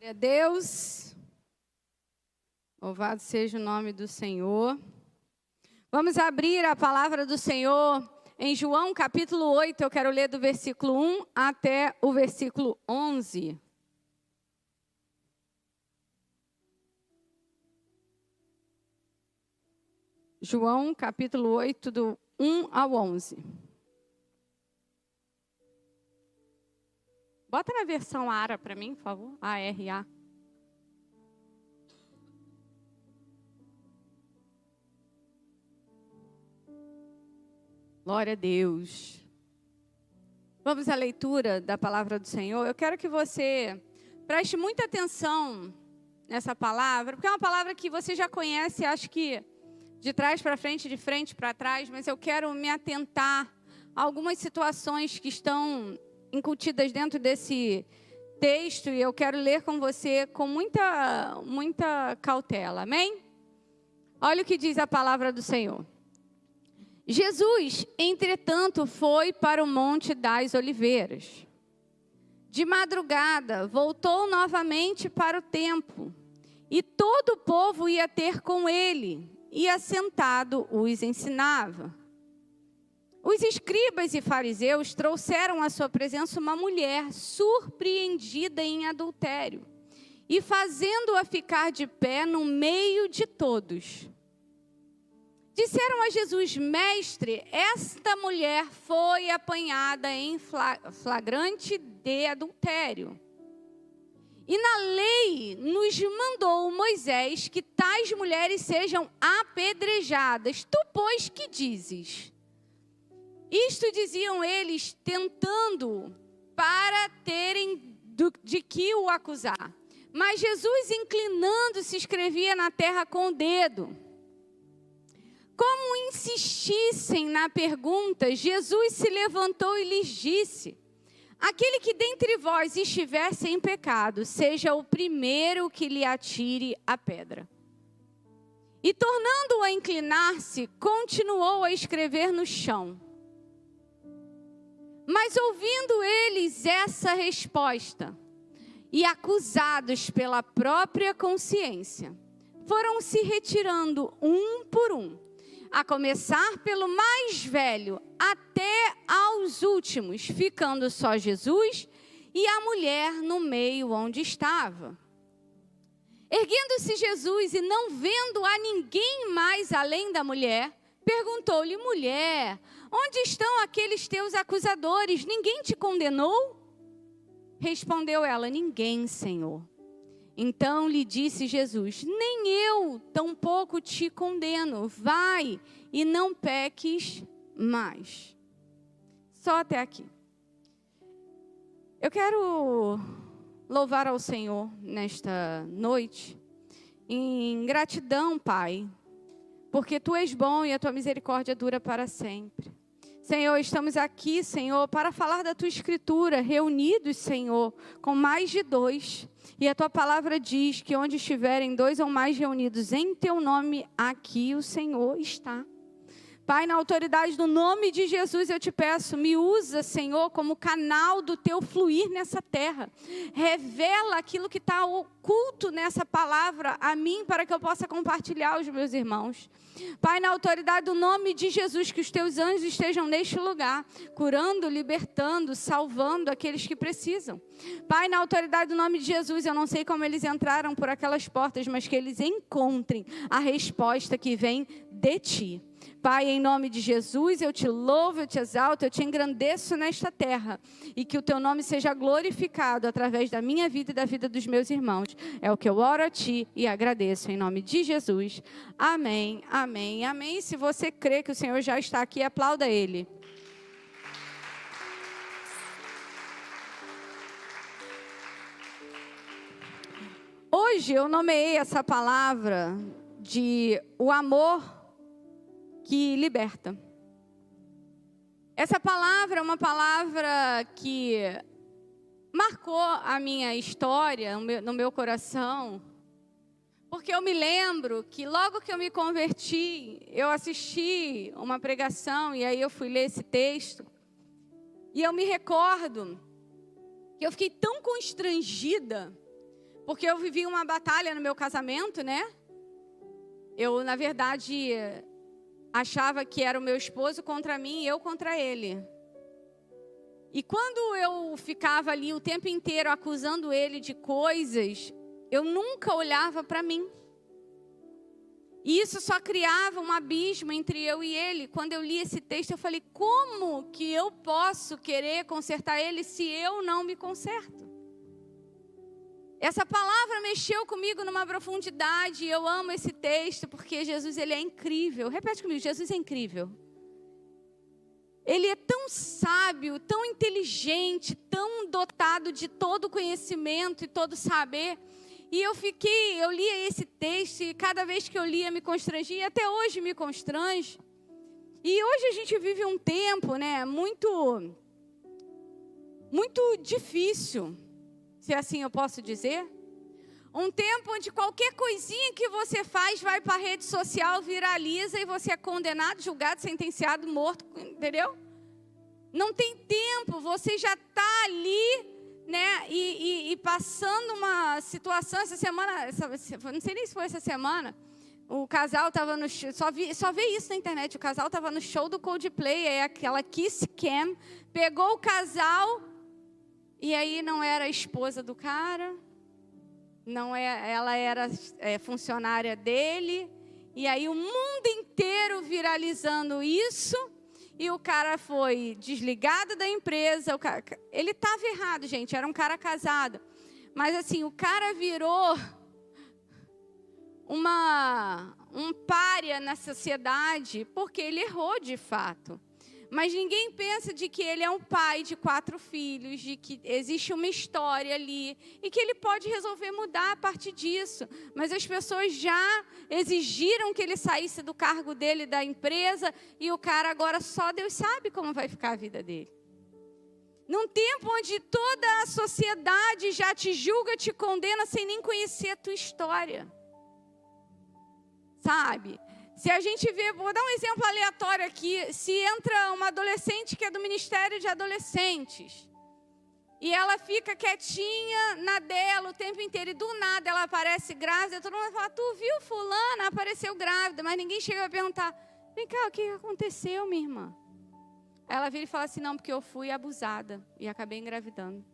Glória a Deus, louvado seja o nome do Senhor. Vamos abrir a palavra do Senhor em João capítulo 8, eu quero ler do versículo 1 até o versículo 11. João capítulo 8, do 1 ao 11. Bota na versão ARA para mim, por favor. ARA. Glória a Deus. Vamos à leitura da palavra do Senhor. Eu quero que você preste muita atenção nessa palavra, porque é uma palavra que você já conhece, acho que de trás para frente, de frente para trás, mas eu quero me atentar a algumas situações que estão incutidas dentro desse texto, e eu quero ler com você com muita cautela, amém? Olha o que diz a palavra do Senhor. Jesus, entretanto, foi para o Monte das Oliveiras. De madrugada, voltou novamente para o templo, e todo o povo ia ter com ele, e assentado os ensinava. Os escribas e fariseus trouxeram à sua presença uma mulher surpreendida em adultério, e fazendo-a ficar de pé no meio de todos. Disseram a Jesus: Mestre, esta mulher foi apanhada em flagrante de adultério. E na lei nos mandou Moisés que tais mulheres sejam apedrejadas. Tu, pois, que dizes? Isto diziam eles, tentando para terem de que o acusar. Mas Jesus, inclinando-se, escrevia na terra com o dedo. Como insistissem na pergunta, Jesus se levantou e lhes disse: Aquele que dentre vós estiver sem pecado, seja o primeiro que lhe atire a pedra. E tornando-o a inclinar-se, continuou a escrever no chão. Mas ouvindo eles essa resposta, e acusados pela própria consciência, foram se retirando um por um, a começar pelo mais velho até aos últimos, ficando só Jesus e a mulher no meio onde estava. Erguendo-se Jesus e não vendo a ninguém mais além da mulher, perguntou-lhe: Mulher, onde estão aqueles teus acusadores? Ninguém te condenou? Respondeu ela: Ninguém, Senhor. Então lhe disse Jesus: Nem eu tampouco te condeno. Vai e não peques mais. Só até aqui. Eu quero louvar ao Senhor nesta noite, em gratidão, Pai, porque Tu és bom e a Tua misericórdia dura para sempre. Senhor, estamos aqui, Senhor, para falar da Tua Escritura, reunidos, Senhor, com mais de 2. E a Tua palavra diz que onde estiverem 2 ou mais reunidos em Teu nome, aqui o Senhor está. Pai, na autoridade do nome de Jesus, eu te peço, me usa, Senhor, como canal do Teu fluir nessa terra. Revela aquilo que está oculto nessa palavra a mim, para que eu possa compartilhar aos meus irmãos. Pai, na autoridade do nome de Jesus, que os Teus anjos estejam neste lugar, curando, libertando, salvando aqueles que precisam. Pai, na autoridade do nome de Jesus, eu não sei como eles entraram por aquelas portas, mas que eles encontrem a resposta que vem de Ti. Pai, em nome de Jesus, eu Te louvo, eu Te exalto, eu Te engrandeço nesta terra. E que o Teu nome seja glorificado através da minha vida e da vida dos meus irmãos. É o que eu oro a Ti e agradeço em nome de Jesus. Amém, amém, amém. Se você crê que o Senhor já está aqui, aplauda Ele. Hoje eu nomeei essa palavra de o amor que liberta. Essa palavra é uma palavra que marcou a minha história no meu coração, porque eu me lembro que logo que eu me converti, eu assisti uma pregação e aí eu fui ler esse texto, e eu me recordo que eu fiquei tão constrangida, Porque eu vivi uma batalha no meu casamento, né? Eu, na verdade, achava que era o meu esposo contra mim e eu contra ele. E quando eu ficava ali o tempo inteiro acusando ele de coisas, eu nunca olhava para mim. E isso só criava um abismo entre eu e ele. Quando eu li esse texto, eu falei, como que eu posso querer consertar ele se eu não me conserto? Essa palavra mexeu comigo numa profundidade. Eu amo esse texto porque Jesus, ele é incrível. Repete comigo, Jesus é incrível. Ele é tão sábio, tão inteligente, tão dotado de todo conhecimento e todo saber. E eu lia esse texto e cada vez que eu lia me constrangia, e até hoje me constrange. E hoje a gente vive um tempo, né, muito difícil, se assim eu posso dizer. Um tempo onde qualquer coisinha que você faz vai para a rede social, viraliza e você é condenado, julgado, sentenciado, morto, entendeu? Não tem tempo, você já está ali, né? E passando uma situação essa semana, não sei nem se foi essa semana, o casal estava no show, só vê isso na internet, o casal estava no show do Coldplay, aí aquela Kiss Cam pegou o casal e aí não era a esposa do cara. Não é, ela era funcionária dele. E aí o mundo inteiro viralizando isso. E o cara foi desligado da empresa. Ele estava errado, gente. Era um cara casado. Mas assim, o cara virou um pária na sociedade. Porque ele errou de fato. Mas ninguém pensa de que ele é um pai de 4 filhos, de que existe uma história ali e que ele pode resolver mudar a partir disso. Mas as pessoas já exigiram que ele saísse do cargo dele, da empresa, e o cara agora só Deus sabe como vai ficar a vida dele. Num tempo onde toda a sociedade já te julga, te condena, sem nem conhecer a tua história. Sabe? Se a gente vê, vou dar um exemplo aleatório aqui, se entra uma adolescente que é do Ministério de Adolescentes, e ela fica quietinha na dela o tempo inteiro, e do nada ela aparece grávida, todo mundo fala, tu viu fulana, apareceu grávida, mas ninguém chega a perguntar, vem cá, o que aconteceu, minha irmã? Ela vira e fala assim, não, porque eu fui abusada e acabei engravidando.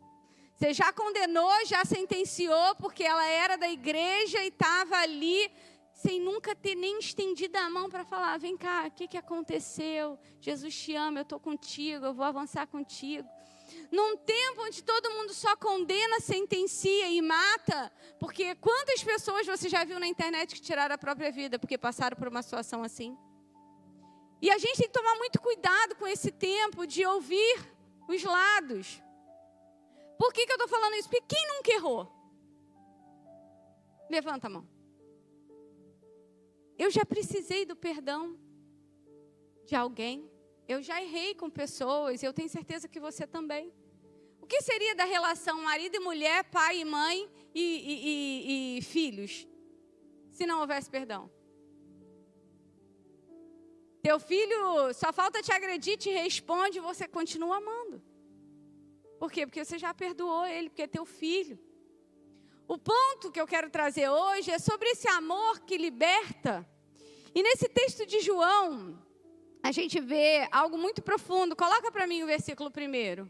Você já condenou, já sentenciou, porque ela era da igreja e estava ali, sem nunca ter nem estendido a mão para falar, vem cá, o que aconteceu? Jesus te ama, eu estou contigo, eu vou avançar contigo. Num tempo onde todo mundo só condena, sentencia e mata, porque quantas pessoas você já viu na internet que tiraram a própria vida porque passaram por uma situação assim? E a gente tem que tomar muito cuidado com esse tempo de ouvir os lados. Por que eu estou falando isso? Porque quem nunca errou? Levanta a mão. Eu já precisei do perdão de alguém. Eu já errei com pessoas. Eu tenho certeza que você também. O que seria da relação marido e mulher, pai e mãe e filhos, se não houvesse perdão? Teu filho só falta te agredir, te responde e você continua amando. Por quê? Porque você já perdoou ele, porque é teu filho. O ponto que eu quero trazer hoje é sobre esse amor que liberta. E nesse texto de João, a gente vê algo muito profundo. Coloca para mim o versículo 1.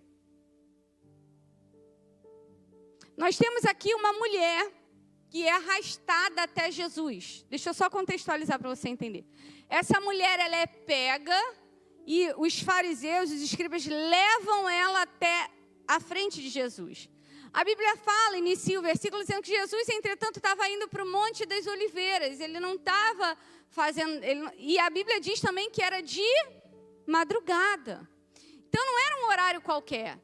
Nós temos aqui uma mulher que é arrastada até Jesus. Deixa eu só contextualizar para você entender. Essa mulher, ela é pega e os fariseus, os escribas, levam ela até a frente de Jesus. A Bíblia fala, inicia o versículo dizendo que Jesus, entretanto, estava indo para o Monte das Oliveiras. Ele não estava fazendo... E a Bíblia diz também que era de madrugada. Então, não era um horário qualquer.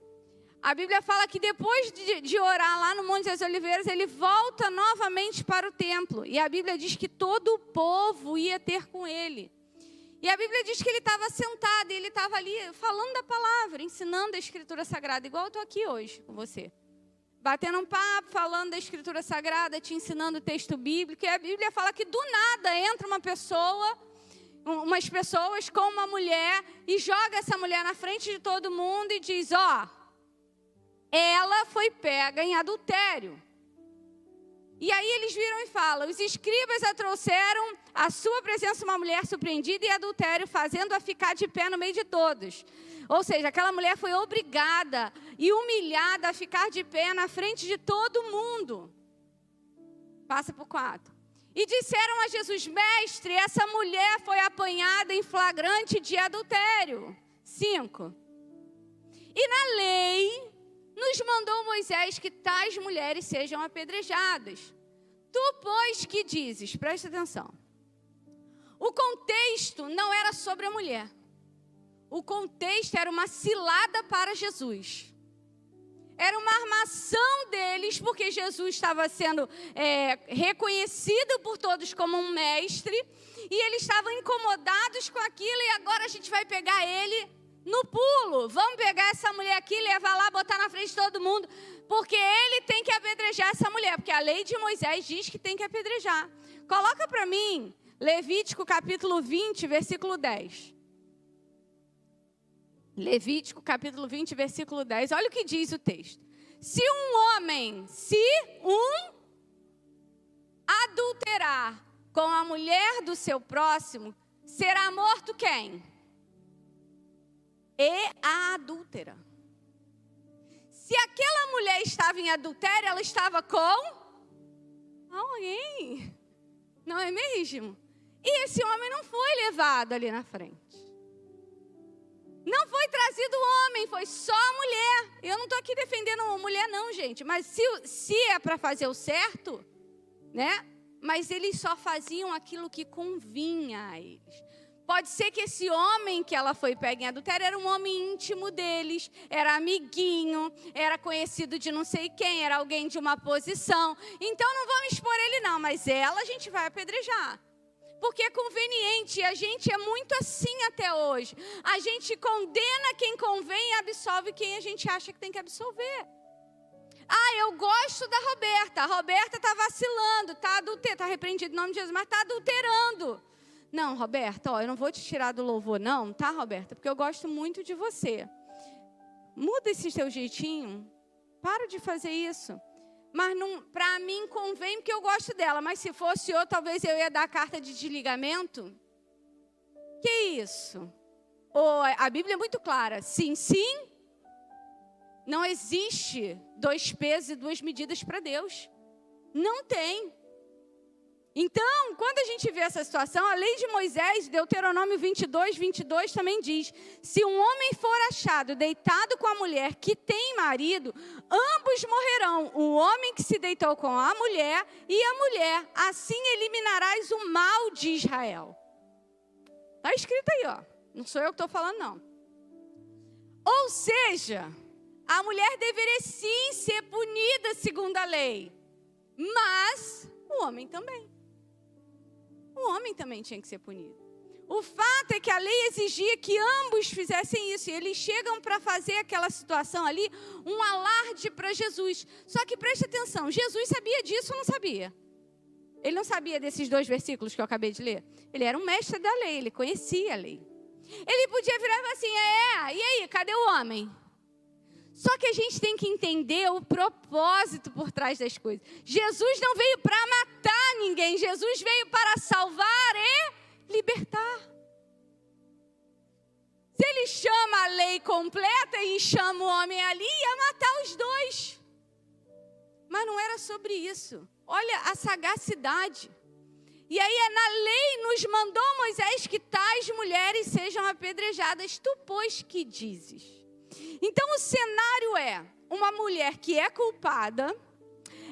A Bíblia fala que depois de orar lá no Monte das Oliveiras, ele volta novamente para o templo. E a Bíblia diz que todo o povo ia ter com ele. E a Bíblia diz que ele estava sentado, e ele estava ali falando da palavra, ensinando a Escritura Sagrada, igual eu estou aqui hoje com você. Batendo um papo, falando da Escritura Sagrada, te ensinando o texto bíblico. E a Bíblia fala que do nada entra umas pessoas com uma mulher e joga essa mulher na frente de todo mundo e diz, ela foi pega em adultério. E aí eles viram e falam: os escribas a trouxeram à sua presença uma mulher surpreendida em adultério, fazendo-a ficar de pé no meio de todos. Ou seja, aquela mulher foi obrigada e humilhada a ficar de pé na frente de todo mundo. Passa por 4. E disseram a Jesus: mestre, essa mulher foi apanhada em flagrante de adultério. 5. E na lei nos mandou Moisés que tais mulheres sejam apedrejadas. Tu, pois, que dizes? Presta atenção. O contexto não era sobre a mulher. O contexto era uma cilada para Jesus. Era uma armação deles, porque Jesus estava sendo reconhecido por todos como um mestre, e eles estavam incomodados com aquilo, e agora a gente vai pegar ele no pulo. Vamos pegar essa mulher aqui, levar lá, botar na frente de todo mundo, porque ele tem que apedrejar essa mulher, porque a lei de Moisés diz que tem que apedrejar. Coloca para mim, Levítico capítulo 20, versículo 10. Levítico capítulo 20, versículo 10. Olha o que diz o texto. Se um adulterar com a mulher do seu próximo, será morto quem? E a adúltera. Se aquela mulher estava em adultério, ela estava com alguém. Não é mesmo? E esse homem não foi levado ali na frente. Não foi trazido o homem, foi só a mulher. Eu não estou aqui defendendo a mulher não, gente. Mas se é para fazer o certo, né? Mas eles só faziam aquilo que convinha a eles. Pode ser que esse homem que ela foi pega em adultério era um homem íntimo deles, era amiguinho, era conhecido de não sei quem, era alguém de uma posição. Então não vamos expor ele não, mas ela a gente vai apedrejar. Porque é conveniente, a gente é muito assim até hoje. A gente condena quem convém e absolve quem a gente acha que tem que absolver. Ah, eu gosto da Roberta. A Roberta está vacilando, está repreendido em nome de Jesus, mas está adulterando. Não, Roberta, ó, eu não vou te tirar do louvor não, tá, Roberta? Porque eu gosto muito de você. Muda esse teu jeitinho. Para de fazer isso. Mas para mim convém porque eu gosto dela. Mas se fosse eu, talvez eu ia dar a carta de desligamento. Que isso? A Bíblia é muito clara. Sim, sim. Não existe 2 pesos e 2 medidas para Deus. Não tem. Então, quando a gente vê essa situação, a lei de Moisés, Deuteronômio 22 também diz: se um homem for achado deitado com a mulher que tem marido, ambos morrerão, o homem que se deitou com a mulher e a mulher. Assim eliminarás o mal de Israel. Está escrito aí, ó. Não sou eu que estou falando, não. Ou seja, a mulher deveria sim ser punida segundo a lei, mas o homem também. O homem também tinha que ser punido. O fato é que a lei exigia que ambos fizessem isso. E eles chegam para fazer aquela situação ali, um alarde para Jesus. Só que preste atenção, Jesus sabia disso ou não sabia? Ele não sabia desses 2 versículos que eu acabei de ler? Ele era um mestre da lei, ele conhecia a lei. Ele podia virar e falar assim: e aí, cadê o homem? Só que a gente tem que entender o propósito por trás das coisas. Jesus não veio para matar ninguém. Jesus veio para salvar e libertar. Se ele chama a lei completa e chama o homem ali, ia matar os 2. Mas não era sobre isso. Olha a sagacidade. E aí na lei nos mandou Moisés que tais mulheres sejam apedrejadas. Tu, pois, que dizes? Então o cenário é uma mulher que é culpada,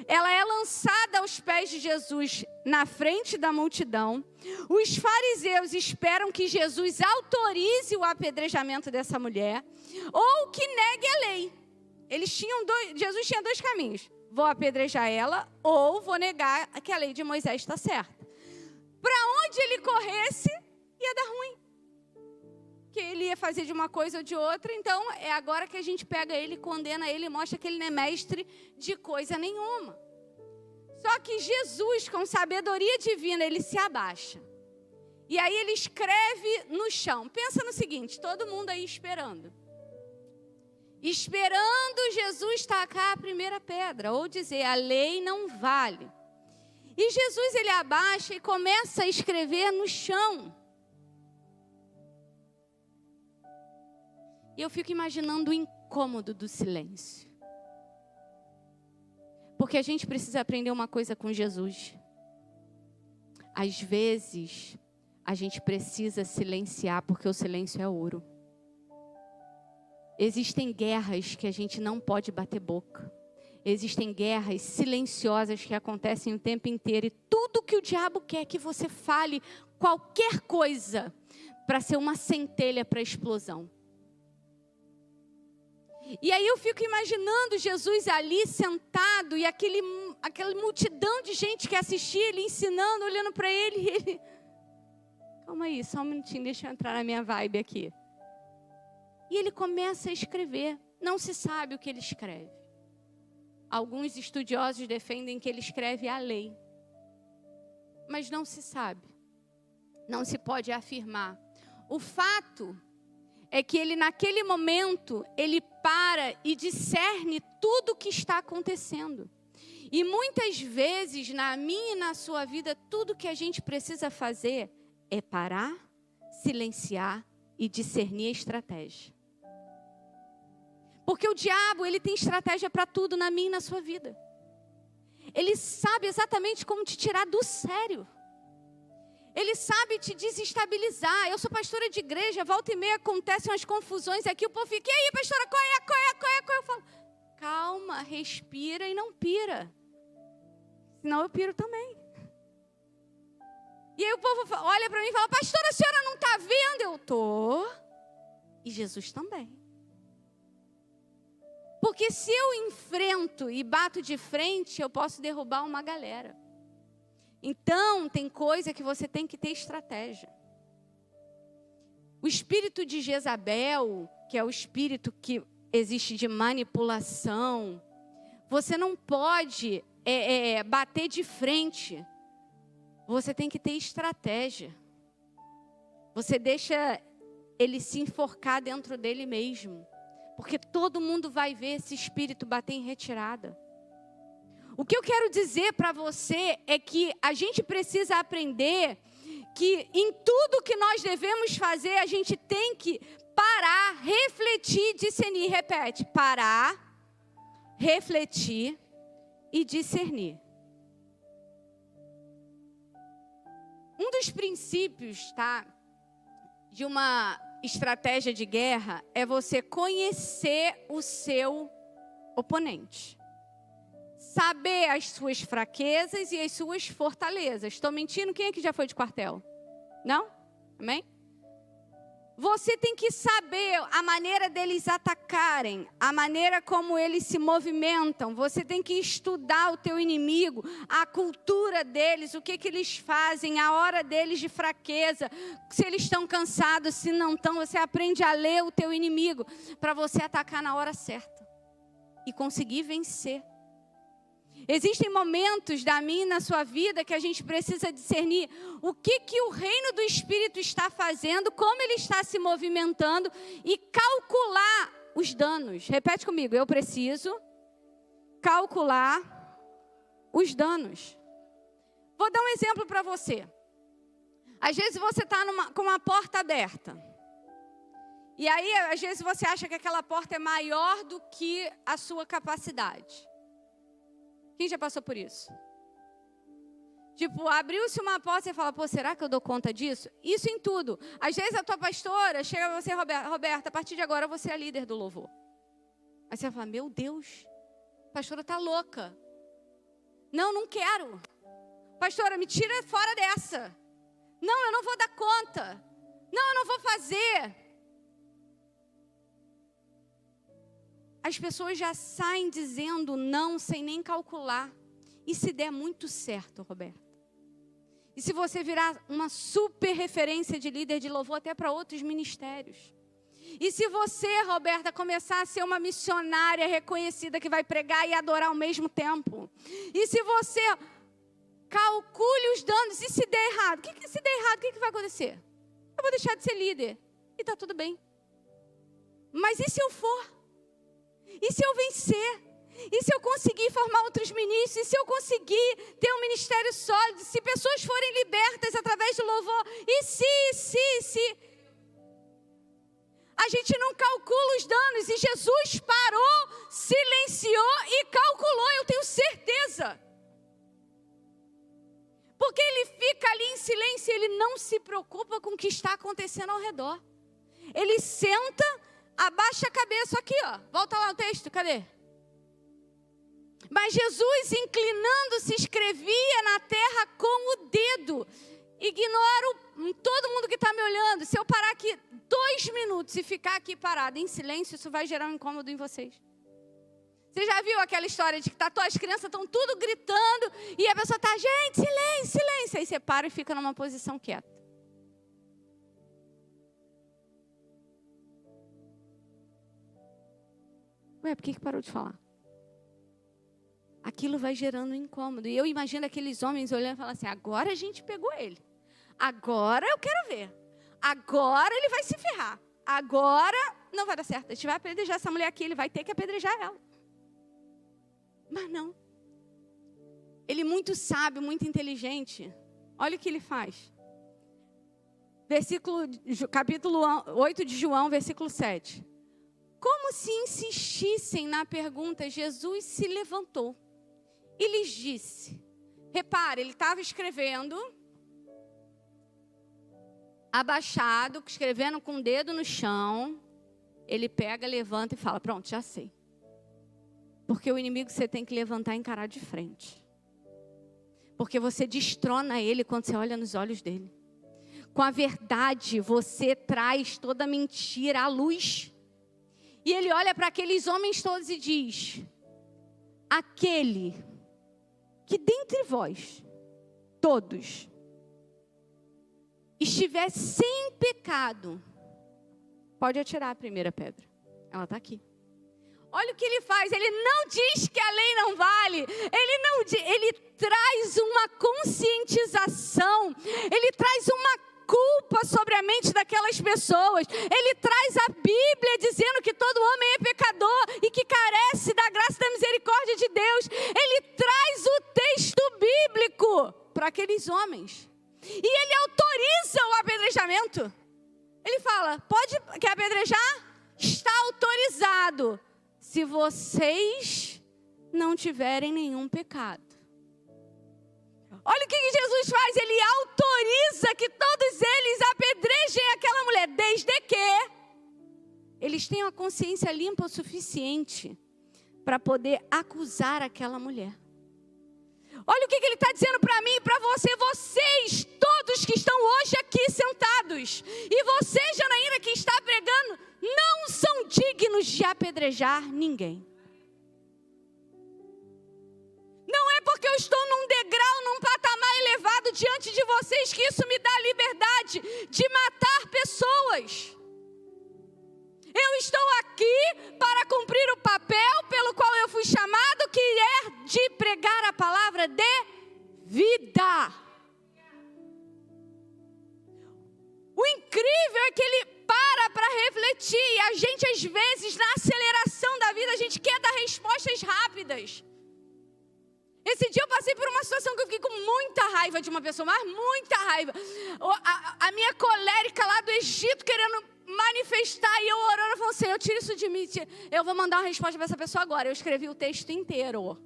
ela é lançada aos pés de Jesus na frente da multidão. Os fariseus esperam que Jesus autorize o apedrejamento dessa mulher ou que negue a lei. Jesus tinha 2 caminhos: vou apedrejar ela ou vou negar que a lei de Moisés está certa. Para onde ele corresse, ia dar ruim. Que ele ia fazer de uma coisa ou de outra, então é agora que a gente pega ele, condena ele e mostra que ele não é mestre de coisa nenhuma. Só que Jesus, com sabedoria divina, ele se abaixa. E aí ele escreve no chão. Pensa no seguinte, todo mundo aí esperando. Esperando Jesus tacar a primeira pedra, ou dizer, a lei não vale. E Jesus, ele abaixa e começa a escrever no chão. E eu fico imaginando o incômodo do silêncio. Porque a gente precisa aprender uma coisa com Jesus. Às vezes, a gente precisa silenciar, porque o silêncio é ouro. Existem guerras que a gente não pode bater boca. Existem guerras silenciosas que acontecem o tempo inteiro. E tudo que o diabo quer é que você fale qualquer coisa para ser uma centelha para a explosão. E aí eu fico imaginando Jesus ali sentado e aquela multidão de gente que assistia ele ensinando, olhando para ele. E ele... Calma aí, só um minutinho, deixa eu entrar na minha vibe aqui. E ele começa a escrever. Não se sabe o que ele escreve. Alguns estudiosos defendem que ele escreve a lei. Mas não se sabe. Não se pode afirmar. O fato é que ele, naquele momento, ele para e discerne tudo o que está acontecendo. E muitas vezes, na minha e na sua vida, tudo que a gente precisa fazer é parar, silenciar e discernir a estratégia. Porque o diabo, ele tem estratégia para tudo na minha e na sua vida. Ele sabe exatamente como te tirar do sério. Ele sabe te desestabilizar. Eu sou pastora de igreja, volta e meia acontecem umas confusões aqui, o povo fica, e aí, pastora, qual é? Eu falo, calma, respira e não pira. Senão eu piro também. E aí o povo olha para mim e fala, pastora, a senhora não está vendo? Eu estou. E Jesus também. Porque se eu enfrento e bato de frente, eu posso derrubar uma galera. Então, tem coisa que você tem que ter estratégia. O espírito de Jezabel, que é o espírito que existe de manipulação, você não pode bater de frente. Você tem que ter estratégia. Você deixa ele se enforcar dentro dele mesmo. Porque todo mundo vai ver esse espírito bater em retirada. O que eu quero dizer para você é que a gente precisa aprender que em tudo que nós devemos fazer, a gente tem que parar, refletir, discernir. Repete, parar, refletir e discernir. Um dos princípios, de uma estratégia de guerra é você conhecer o seu oponente. Saber as suas fraquezas e as suas fortalezas. Estou mentindo? Quem é que já foi de quartel? Não? Amém? Você tem que saber a maneira deles atacarem, a maneira como eles se movimentam. Você tem que estudar o teu inimigo, a cultura deles, o que eles fazem, a hora deles de fraqueza, se eles estão cansados, se não estão. Você aprende a ler o teu inimigo para você atacar na hora certa e conseguir vencer. Existem momentos da minha e na sua vida que a gente precisa discernir o que o reino do Espírito está fazendo, como ele está se movimentando e calcular os danos. Repete comigo, eu preciso calcular os danos. Vou dar um exemplo para você. Às vezes você está com uma porta aberta. E aí, às vezes você acha que aquela porta é maior do que a sua capacidade. Quem já passou por isso? Tipo, abriu-se uma porta e você fala, pô, será que eu dou conta disso? Isso em tudo. Às vezes a tua pastora chega a você, Roberta, a partir de agora você é a líder do louvor. Aí você vai falar, meu Deus, a pastora está louca. Não quero. Pastora, me tira fora dessa. Não, eu não vou dar conta. Não, eu não vou fazer. As pessoas já saem dizendo não sem nem calcular. E se der muito certo, Roberta? E se você virar uma super referência de líder de louvor até para outros ministérios? E se você, Roberta, começar a ser uma missionária reconhecida que vai pregar e adorar ao mesmo tempo? E se você calcule os danos e se der errado? Se der errado, o que vai acontecer? Eu vou deixar de ser líder. E está tudo bem. Mas e se eu for? E se eu vencer? E se eu conseguir formar outros ministros? E se eu conseguir ter um ministério sólido? Se pessoas forem libertas através do louvor? E se? A gente não calcula os danos. E Jesus parou, silenciou e calculou, eu tenho certeza. Porque ele fica ali em silêncio, ele não se preocupa com o que está acontecendo ao redor. Ele senta, abaixa a cabeça, aqui ó, volta lá o texto, cadê? Mas Jesus, inclinando-se, escrevia na terra com o dedo. Ignoro todo mundo que está me olhando. Se eu parar aqui 2 minutos e ficar aqui parado em silêncio, isso vai gerar um incômodo em vocês. Você já viu aquela história de que as crianças estão tudo gritando e a pessoa está, gente, silêncio, silêncio. Aí você para e fica numa posição quieta. Ué, por que parou de falar? Aquilo vai gerando um incômodo. E eu imagino aqueles homens olhando e falando assim, agora a gente pegou ele. Agora eu quero ver. Agora ele vai se ferrar. Agora não vai dar certo. A gente vai apedrejar essa mulher aqui, ele vai ter que apedrejar ela. Mas não. Ele muito sábio, muito inteligente. Olha o que ele faz. Capítulo 8 de João, versículo 7. Como se insistissem na pergunta, Jesus se levantou e lhes disse. Repare, ele estava escrevendo, abaixado, escrevendo com o dedo no chão. Ele pega, levanta e fala, pronto, já sei. Porque o inimigo você tem que levantar e encarar de frente. Porque você destrona ele quando você olha nos olhos dele. Com a verdade, você traz toda a mentira à luz. E ele olha para aqueles homens todos e diz, aquele que dentre vós, todos, estiver sem pecado, pode atirar a primeira pedra. Ela está aqui. Olha o que ele faz, ele não diz que a lei não vale, ele traz uma conscientização, ele traz uma culpa sobre a mente daquelas pessoas, ele traz a Bíblia dizendo que todo homem é pecador e que carece da graça e da misericórdia de Deus, ele traz o texto bíblico para aqueles homens, e ele autoriza o apedrejamento, ele fala, quer apedrejar? Está autorizado, se vocês não tiverem nenhum pecado. Olha o que Jesus faz, ele autoriza que todos eles apedrejem aquela mulher, desde que eles tenham a consciência limpa o suficiente para poder acusar aquela mulher. Olha o que ele está dizendo para mim e para você, vocês todos que estão hoje aqui sentados, e você, Janaína, que está pregando, não são dignos de apedrejar ninguém. Não é porque eu estou num degrau, num patamar elevado diante de vocês que isso me dá a liberdade de matar pessoas. Eu estou aqui para cumprir o papel pelo qual eu fui chamado, que é de pregar a palavra de vida. O incrível é que ele para refletir, e a gente às vezes na aceleração da vida a gente quer dar respostas rápidas. Esse dia eu passei por uma situação que eu fiquei com muita raiva de uma pessoa, mas muita raiva. A minha colérica lá do Egito querendo manifestar, e eu orando, eu falei assim, eu tiro isso de mim, eu vou mandar uma resposta para essa pessoa agora. Eu escrevi o texto inteiro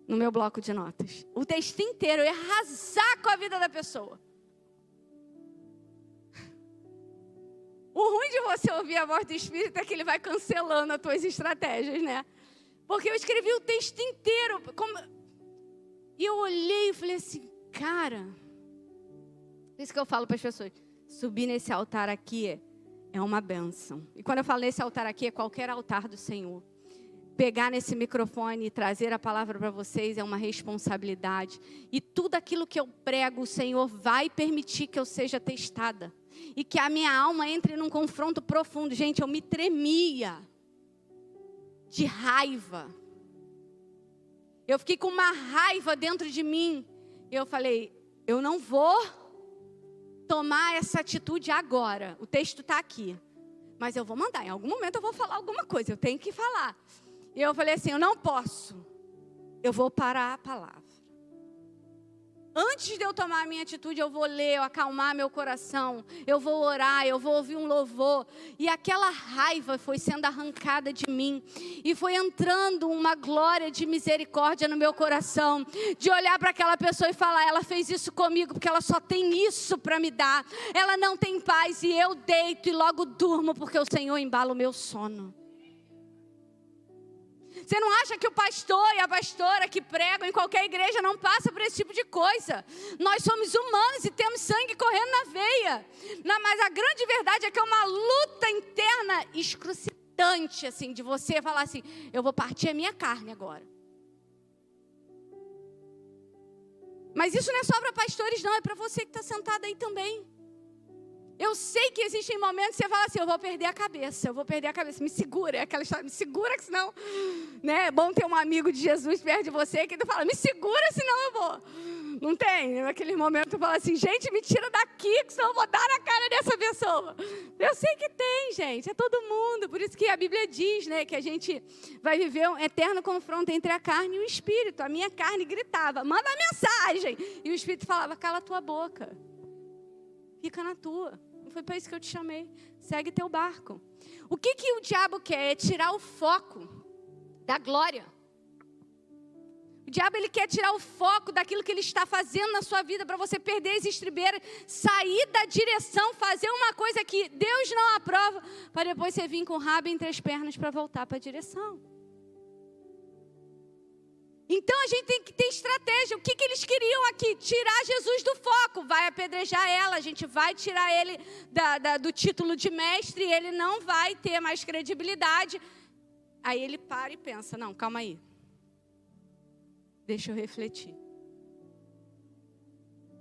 no meu bloco de notas. O texto inteiro, eu ia arrasar com a vida da pessoa. O ruim de você ouvir a voz do Espírito é que ele vai cancelando as tuas estratégias, né? Porque eu escrevi o texto inteiro. E eu olhei e falei assim, cara, por isso que eu falo para as pessoas, subir nesse altar aqui é uma bênção. E quando eu falo nesse altar aqui, é qualquer altar do Senhor. Pegar nesse microfone e trazer a palavra para vocês é uma responsabilidade. E tudo aquilo que eu prego, o Senhor vai permitir que eu seja testada. E que a minha alma entre num confronto profundo. Gente, eu me tremia de raiva. Eu fiquei com uma raiva dentro de mim. E eu falei, eu não vou tomar essa atitude agora. O texto está aqui. Mas eu vou mandar, em algum momento eu vou falar alguma coisa, eu tenho que falar. E eu falei assim, eu não posso. Eu vou parar a palavra. Antes de eu tomar a minha atitude, eu vou ler, eu acalmar meu coração, eu vou orar, eu vou ouvir um louvor. E aquela raiva foi sendo arrancada de mim. E foi entrando uma glória de misericórdia no meu coração. De olhar para aquela pessoa e falar, ela fez isso comigo porque ela só tem isso para me dar. Ela não tem paz e eu deito e logo durmo porque o Senhor embala o meu sono. Você não acha que o pastor e a pastora que pregam em qualquer igreja não passam por esse tipo de coisa? Nós somos humanos e temos sangue correndo na veia. Mas a grande verdade é que é uma luta interna excruciante, assim, de você falar assim, eu vou partir a minha carne agora. Mas isso não é só para pastores não, é para você que está sentado aí também. Eu sei que existem momentos que você fala assim, eu vou perder a cabeça, me segura, é aquela história, me segura que senão, né, é bom ter um amigo de Jesus perto de você que tu fala, me segura senão eu vou, não tem, naquele momento tu fala assim, gente, me tira daqui que senão eu vou dar na cara dessa pessoa, eu sei que tem, gente, é todo mundo, por isso que a Bíblia diz, né, que a gente vai viver um eterno confronto entre a carne e o Espírito. A minha carne gritava, manda mensagem, e o Espírito falava, cala a tua boca. Fica na tua. Não foi para isso que eu te chamei. Segue teu barco. O que o diabo quer? É tirar o foco da glória. O diabo, ele quer tirar o foco daquilo que ele está fazendo na sua vida para você perder as estribeiras, sair da direção, fazer uma coisa que Deus não aprova, para depois você vir com o rabo entre as pernas para voltar para a direção. Então a gente tem que ter estratégia. O que eles queriam aqui? Tirar Jesus do foco. Vai apedrejar ela, a gente vai tirar ele do título de mestre, ele não vai ter mais credibilidade. Aí ele para e pensa, não, calma aí. Deixa eu refletir.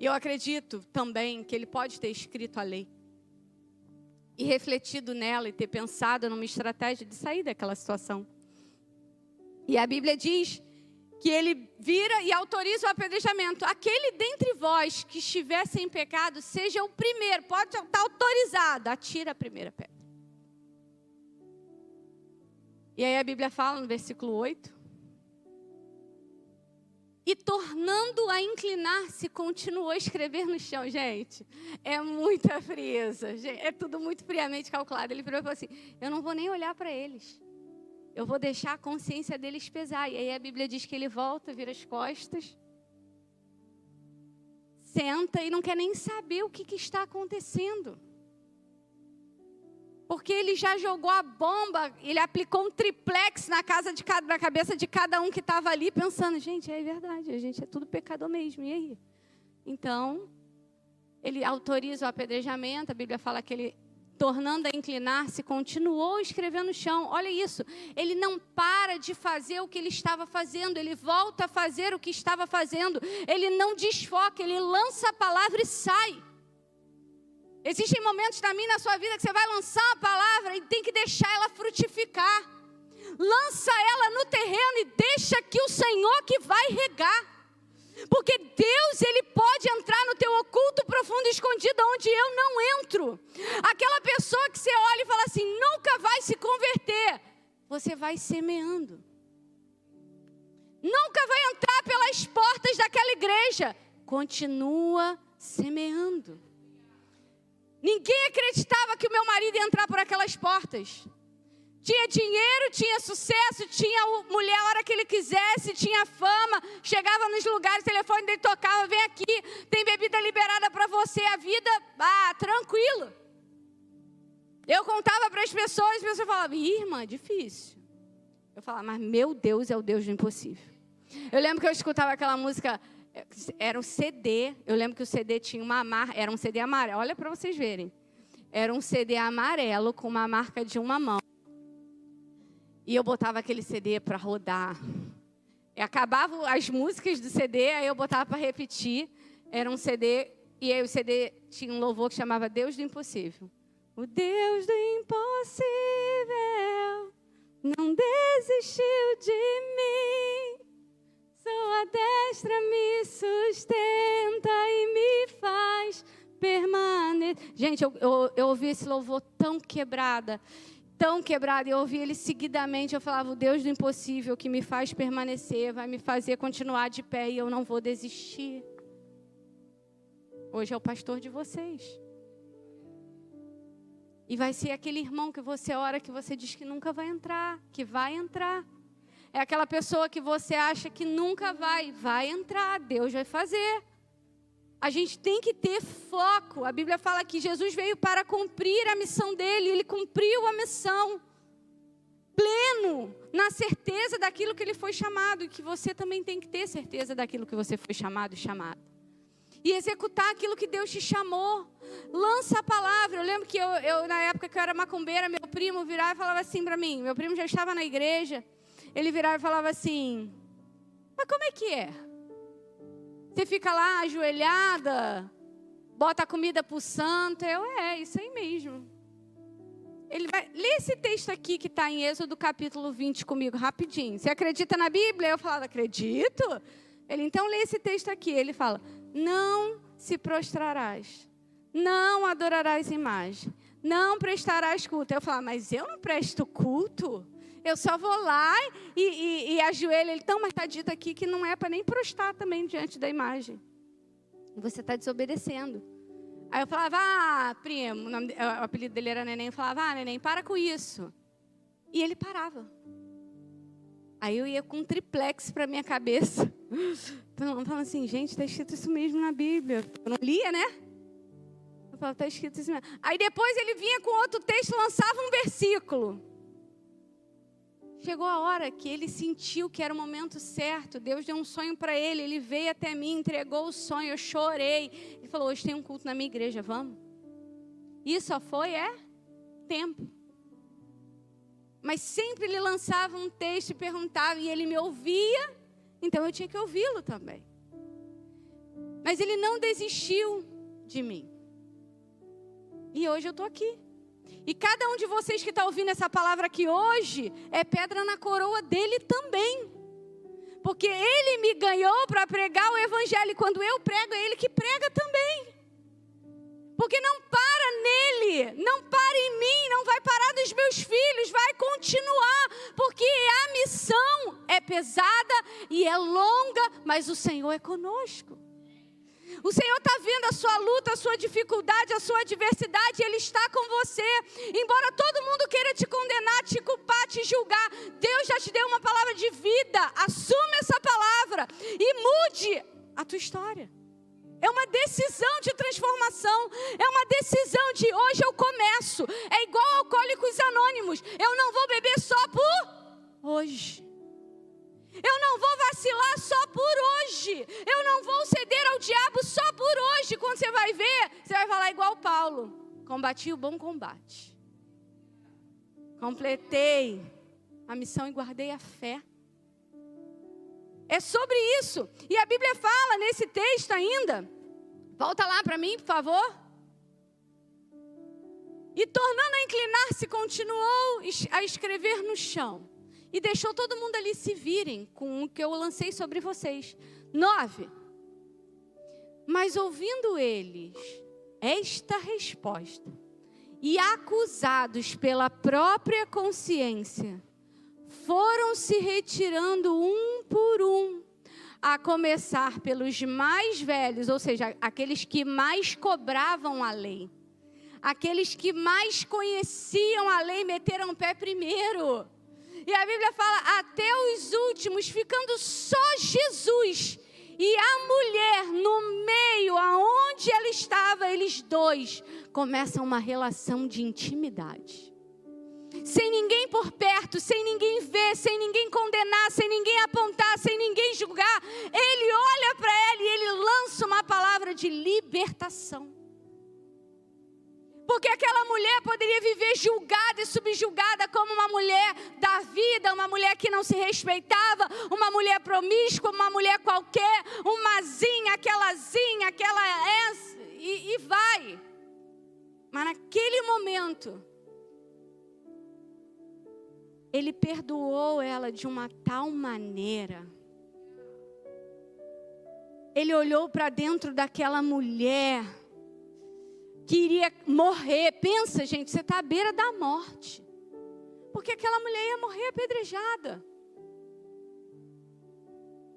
E eu acredito também que ele pode ter escrito a lei. E refletido nela e ter pensado numa estratégia de sair daquela situação. E a Bíblia diz que ele vira e autoriza o apedrejamento. Aquele dentre vós que estiver sem pecado, seja o primeiro, pode estar autorizado, atira a primeira pedra. E aí a Bíblia fala no versículo 8. E tornando a inclinar-se, continuou a escrever no chão. Gente, é muita frieza, é tudo muito friamente calculado. Ele virou e falou assim, eu não vou nem olhar para eles. Eu vou deixar a consciência deles pesar. E aí a Bíblia diz que ele volta, vira as costas, senta e não quer nem saber o que está acontecendo. Porque ele já jogou a bomba, ele aplicou um triplex na cabeça de cada um que estava ali, pensando, gente, é verdade, a gente é tudo pecador mesmo, e aí? Então, ele autoriza o apedrejamento, a Bíblia fala que ele, tornando a inclinar-se, continuou escrevendo no chão. Olha isso, ele não para de fazer o que ele estava fazendo, ele volta a fazer o que estava fazendo, ele não desfoca, ele lança a palavra e sai. Existem momentos na minha e na sua vida que você vai lançar a palavra e tem que deixar ela frutificar. Lança ela no terreno e deixa que o Senhor que vai regar. Porque Deus, Ele pode entrar no teu oculto, profundo, escondido, onde eu não entro. Aquela pessoa que você olha e fala assim, nunca vai se converter. Você vai semeando. Nunca vai entrar pelas portas daquela igreja. Continua semeando. Ninguém acreditava que o meu marido ia entrar por aquelas portas. Tinha dinheiro, tinha sucesso, tinha mulher a hora que ele quisesse, tinha fama, chegava nos lugares, o telefone dele tocava, vem aqui, tem bebida liberada para você, a vida, tranquilo. Eu contava para as pessoas falavam, irmã, difícil. Eu falava, mas meu Deus é o Deus do impossível. Eu lembro que eu escutava aquela música, era um CD, eu lembro que o CD tinha uma marca, era um CD amarelo, olha para vocês verem. Era um CD amarelo com uma marca de uma mão. E eu botava aquele CD para rodar. Acabavam as músicas do CD, aí eu botava para repetir. Era um CD, e aí o CD tinha um louvor que chamava Deus do Impossível. O Deus do impossível não desistiu de mim. Sua destra me sustenta e me faz permanecer. Gente, eu ouvi esse louvor tão quebrada, tão quebrada. Eu ouvi ele seguidamente. Eu falava, o Deus do impossível que me faz permanecer, vai me fazer continuar de pé e eu não vou desistir. Hoje é o pastor de vocês. E vai ser aquele irmão que você ora, que você diz que nunca vai entrar, que vai entrar. É aquela pessoa que você acha que nunca vai entrar, Deus vai fazer. A gente tem que ter foco. A Bíblia fala que Jesus veio para cumprir a missão dele, ele cumpriu a missão. Pleno, na certeza daquilo que ele foi chamado, e que você também tem que ter certeza daquilo que você foi chamado e chamada. E executar aquilo que Deus te chamou. Lança a palavra. Eu lembro que eu na época que eu era macumbeira, meu primo virava e falava assim para mim. Meu primo já estava na igreja. Ele virava e falava assim, mas como é que é? Você fica lá ajoelhada, bota a comida para o santo. Isso aí mesmo. Ele vai, lê esse texto aqui que está em Êxodo capítulo 20 comigo, rapidinho. Você acredita na Bíblia? Eu falava, acredito. Ele, então lê esse texto aqui. Ele fala, não se prostrarás, não adorarás imagem, não prestarás culto. Eu falava, mas eu não presto culto? Eu só vou lá e ajoelho. Ele, então, mas está dito aqui que não é para nem prostrar também diante da imagem. Você está desobedecendo. Aí eu falava, primo, o apelido dele era Neném. Eu falava, Neném, para com isso. E ele parava. Aí eu ia com um triplex para minha cabeça. Falando assim, gente, está escrito isso mesmo na Bíblia. Eu não lia, né? Eu falava, está escrito isso mesmo. Aí depois ele vinha com outro texto, lançava um versículo. Chegou a hora que ele sentiu que era o momento certo. Deus deu um sonho para ele. Ele veio até mim, entregou o sonho. Eu chorei. Ele falou, hoje tem um culto na minha igreja, vamos? E só foi, tempo. Mas sempre ele lançava um texto e perguntava. E ele me ouvia, então eu tinha que ouvi-lo também. Mas ele não desistiu de mim. E hoje eu estou aqui. E cada um de vocês que está ouvindo essa palavra aqui hoje, é pedra na coroa dele também. Porque ele me ganhou para pregar o evangelho. E quando eu prego, é ele que prega também. Porque não para nele, não para em mim, não vai parar nos meus filhos, vai continuar. Porque a missão é pesada e é longa, mas o Senhor é conosco. O Senhor está vendo a sua luta, a sua dificuldade, a sua adversidade, Ele está com você. Embora todo mundo queira te condenar, te culpar, te julgar, Deus já te deu uma palavra de vida. Assume essa palavra e mude a tua história. É uma decisão de transformação, é uma decisão de hoje eu começo. É igual Alcoólicos Anônimos, eu não vou beber só por hoje. Eu não vou vacilar só por hoje. Eu não vou ceder ao diabo só por hoje. Quando você vai ver, você vai falar igual Paulo. Combati o bom combate. Completei a missão e guardei a fé. É sobre isso. E a Bíblia fala nesse texto ainda. Volta lá para mim, por favor. E tornando a inclinar-se, continuou a escrever no chão. E deixou todo mundo ali se virem com o que eu lancei sobre vocês. 9. Mas ouvindo eles esta resposta, e acusados pela própria consciência, foram se retirando um por um, a começar pelos mais velhos, ou seja, aqueles que mais cobravam a lei. Aqueles que mais conheciam a lei meteram o pé primeiro. E a Bíblia fala, até os últimos, ficando só Jesus e a mulher no meio, aonde ela estava, eles dois começam uma relação de intimidade. Sem ninguém por perto, sem ninguém ver, sem ninguém condenar, sem ninguém apontar, sem ninguém julgar. Ele olha para ela e ele lança uma palavra de libertação. Porque aquela mulher poderia viver julgada e subjugada como uma mulher da vida, uma mulher que não se respeitava, uma mulher promíscua, uma mulher qualquer, uma zinha, aquela e vai. Mas naquele momento, ele perdoou ela de uma tal maneira. Ele olhou para dentro daquela mulher que iria morrer. Pensa, gente, você está à beira da morte. Porque aquela mulher ia morrer apedrejada.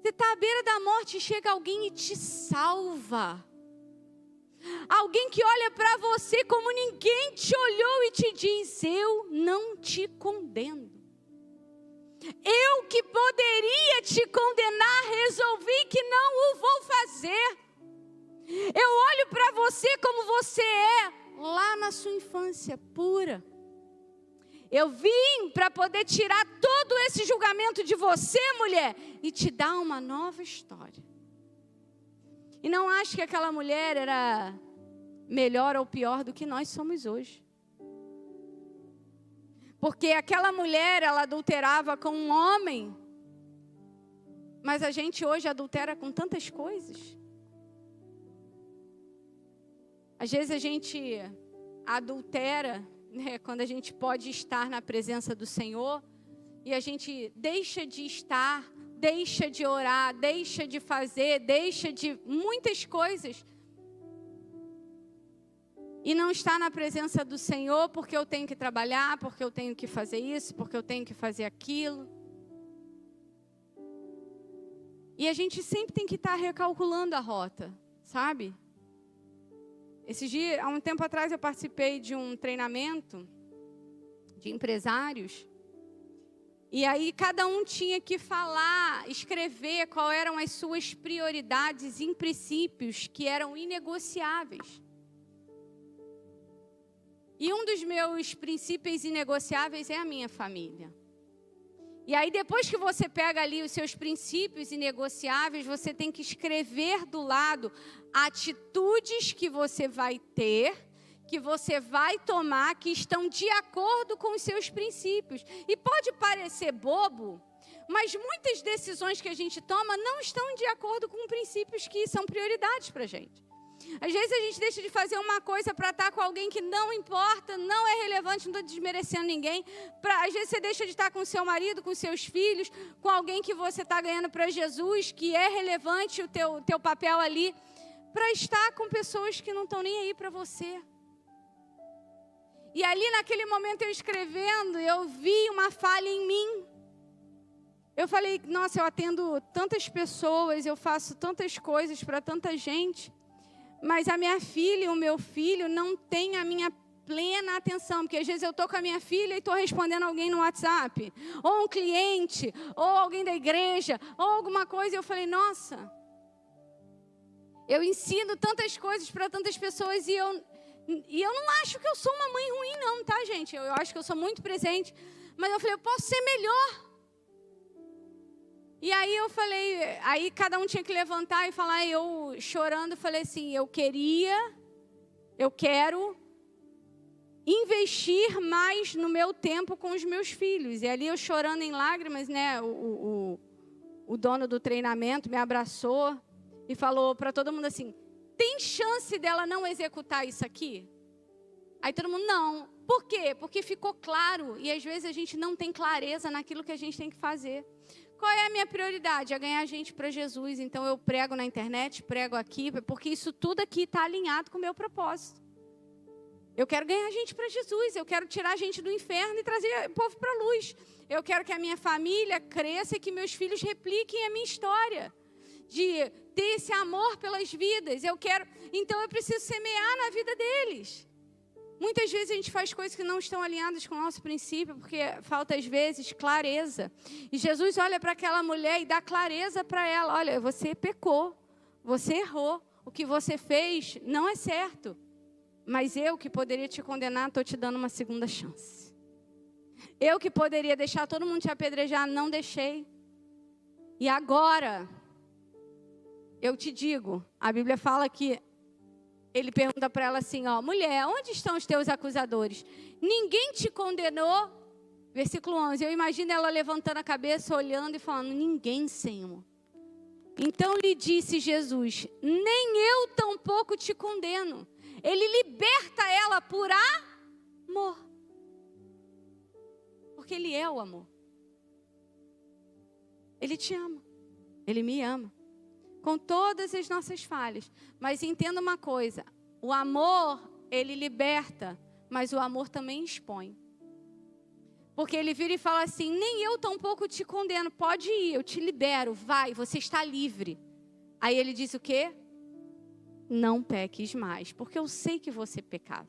Você está à beira da morte e chega alguém e te salva. Alguém que olha para você como ninguém te olhou e te diz: eu não te condeno. Eu que poderia te condenar, resolvi que não o vou fazer. Eu olho para você como você é, lá na sua infância pura. Eu vim para poder tirar todo esse julgamento de você, mulher, e te dar uma nova história. E não acho que aquela mulher era melhor ou pior do que nós somos hoje. Porque aquela mulher, ela adulterava com um homem. Mas a gente hoje adultera com tantas coisas. Às vezes a gente adultera, né, quando a gente pode estar na presença do Senhor. E a gente deixa de estar, deixa de orar, deixa de fazer, deixa de muitas coisas. E não está na presença do Senhor porque eu tenho que trabalhar, porque eu tenho que fazer isso, porque eu tenho que fazer aquilo. E a gente sempre tem que estar recalculando a rota, sabe? Esses dias, há um tempo atrás, eu participei de um treinamento de empresários. E aí cada um tinha que falar, escrever quais eram as suas prioridades e princípios que eram inegociáveis. E um dos meus princípios inegociáveis é a minha família. E aí depois que você pega ali os seus princípios inegociáveis, você tem que escrever do lado atitudes que você vai ter, que você vai tomar, que estão de acordo com os seus princípios. E pode parecer bobo, mas muitas decisões que a gente toma não estão de acordo com princípios que são prioridades para a gente. Às vezes a gente deixa de fazer uma coisa para estar com alguém que não importa, não é relevante, não estou desmerecendo ninguém. Às vezes você deixa de estar com seu marido, com seus filhos, com alguém que você está ganhando para Jesus, que é relevante o teu papel ali, para estar com pessoas que não estão nem aí para você. E ali naquele momento eu escrevendo, eu vi uma falha em mim. Eu falei, nossa, eu atendo tantas pessoas, eu faço tantas coisas para tanta gente. Mas a minha filha e o meu filho não têm a minha plena atenção. Porque às vezes eu estou com a minha filha e estou respondendo alguém no WhatsApp. Ou um cliente, ou alguém da igreja, ou alguma coisa. E eu falei, nossa, eu ensino tantas coisas para tantas pessoas e eu não acho que eu sou uma mãe ruim não, tá, gente? Eu acho que eu sou muito presente. Mas eu falei, eu posso ser melhor. E aí eu falei, aí cada um tinha que levantar e falar, eu chorando, falei assim, eu quero investir mais no meu tempo com os meus filhos. E ali eu chorando em lágrimas, né, o dono do treinamento me abraçou e falou para todo mundo assim, tem chance dela não executar isso aqui? Aí todo mundo, não. Por quê? Porque ficou claro e às vezes a gente não tem clareza naquilo que a gente tem que fazer. Qual é a minha prioridade? É ganhar gente para Jesus. Então eu prego na internet, prego aqui, porque isso tudo aqui está alinhado com o meu propósito. Eu quero ganhar gente para Jesus, eu quero tirar a gente do inferno e trazer o povo para a luz. Eu quero que a minha família cresça e que meus filhos repliquem a minha história. De ter esse amor pelas vidas. Então eu preciso semear na vida deles. Muitas vezes a gente faz coisas que não estão alinhadas com o nosso princípio, porque falta às vezes clareza. E Jesus olha para aquela mulher e dá clareza para ela. Olha, você pecou, você errou, o que você fez não é certo. Mas eu que poderia te condenar, estou te dando uma segunda chance. Eu que poderia deixar todo mundo te apedrejar, não deixei. E agora, eu te digo, a Bíblia fala que ele pergunta para ela assim, ó, mulher, onde estão os teus acusadores? Ninguém te condenou? Versículo 11, eu imagino ela levantando a cabeça, olhando e falando, ninguém, Senhor. Então lhe disse Jesus, nem eu tampouco te condeno. Ele liberta ela por amor. Porque Ele é o amor. Ele te ama. Ele me ama. Com todas as nossas falhas. Mas entenda uma coisa. O amor, ele liberta. Mas o amor também expõe. Porque ele vira e fala assim, nem eu tampouco te condeno, pode ir, eu te libero, vai, você está livre. Aí ele diz o quê? Não peques mais, porque eu sei que você pecava.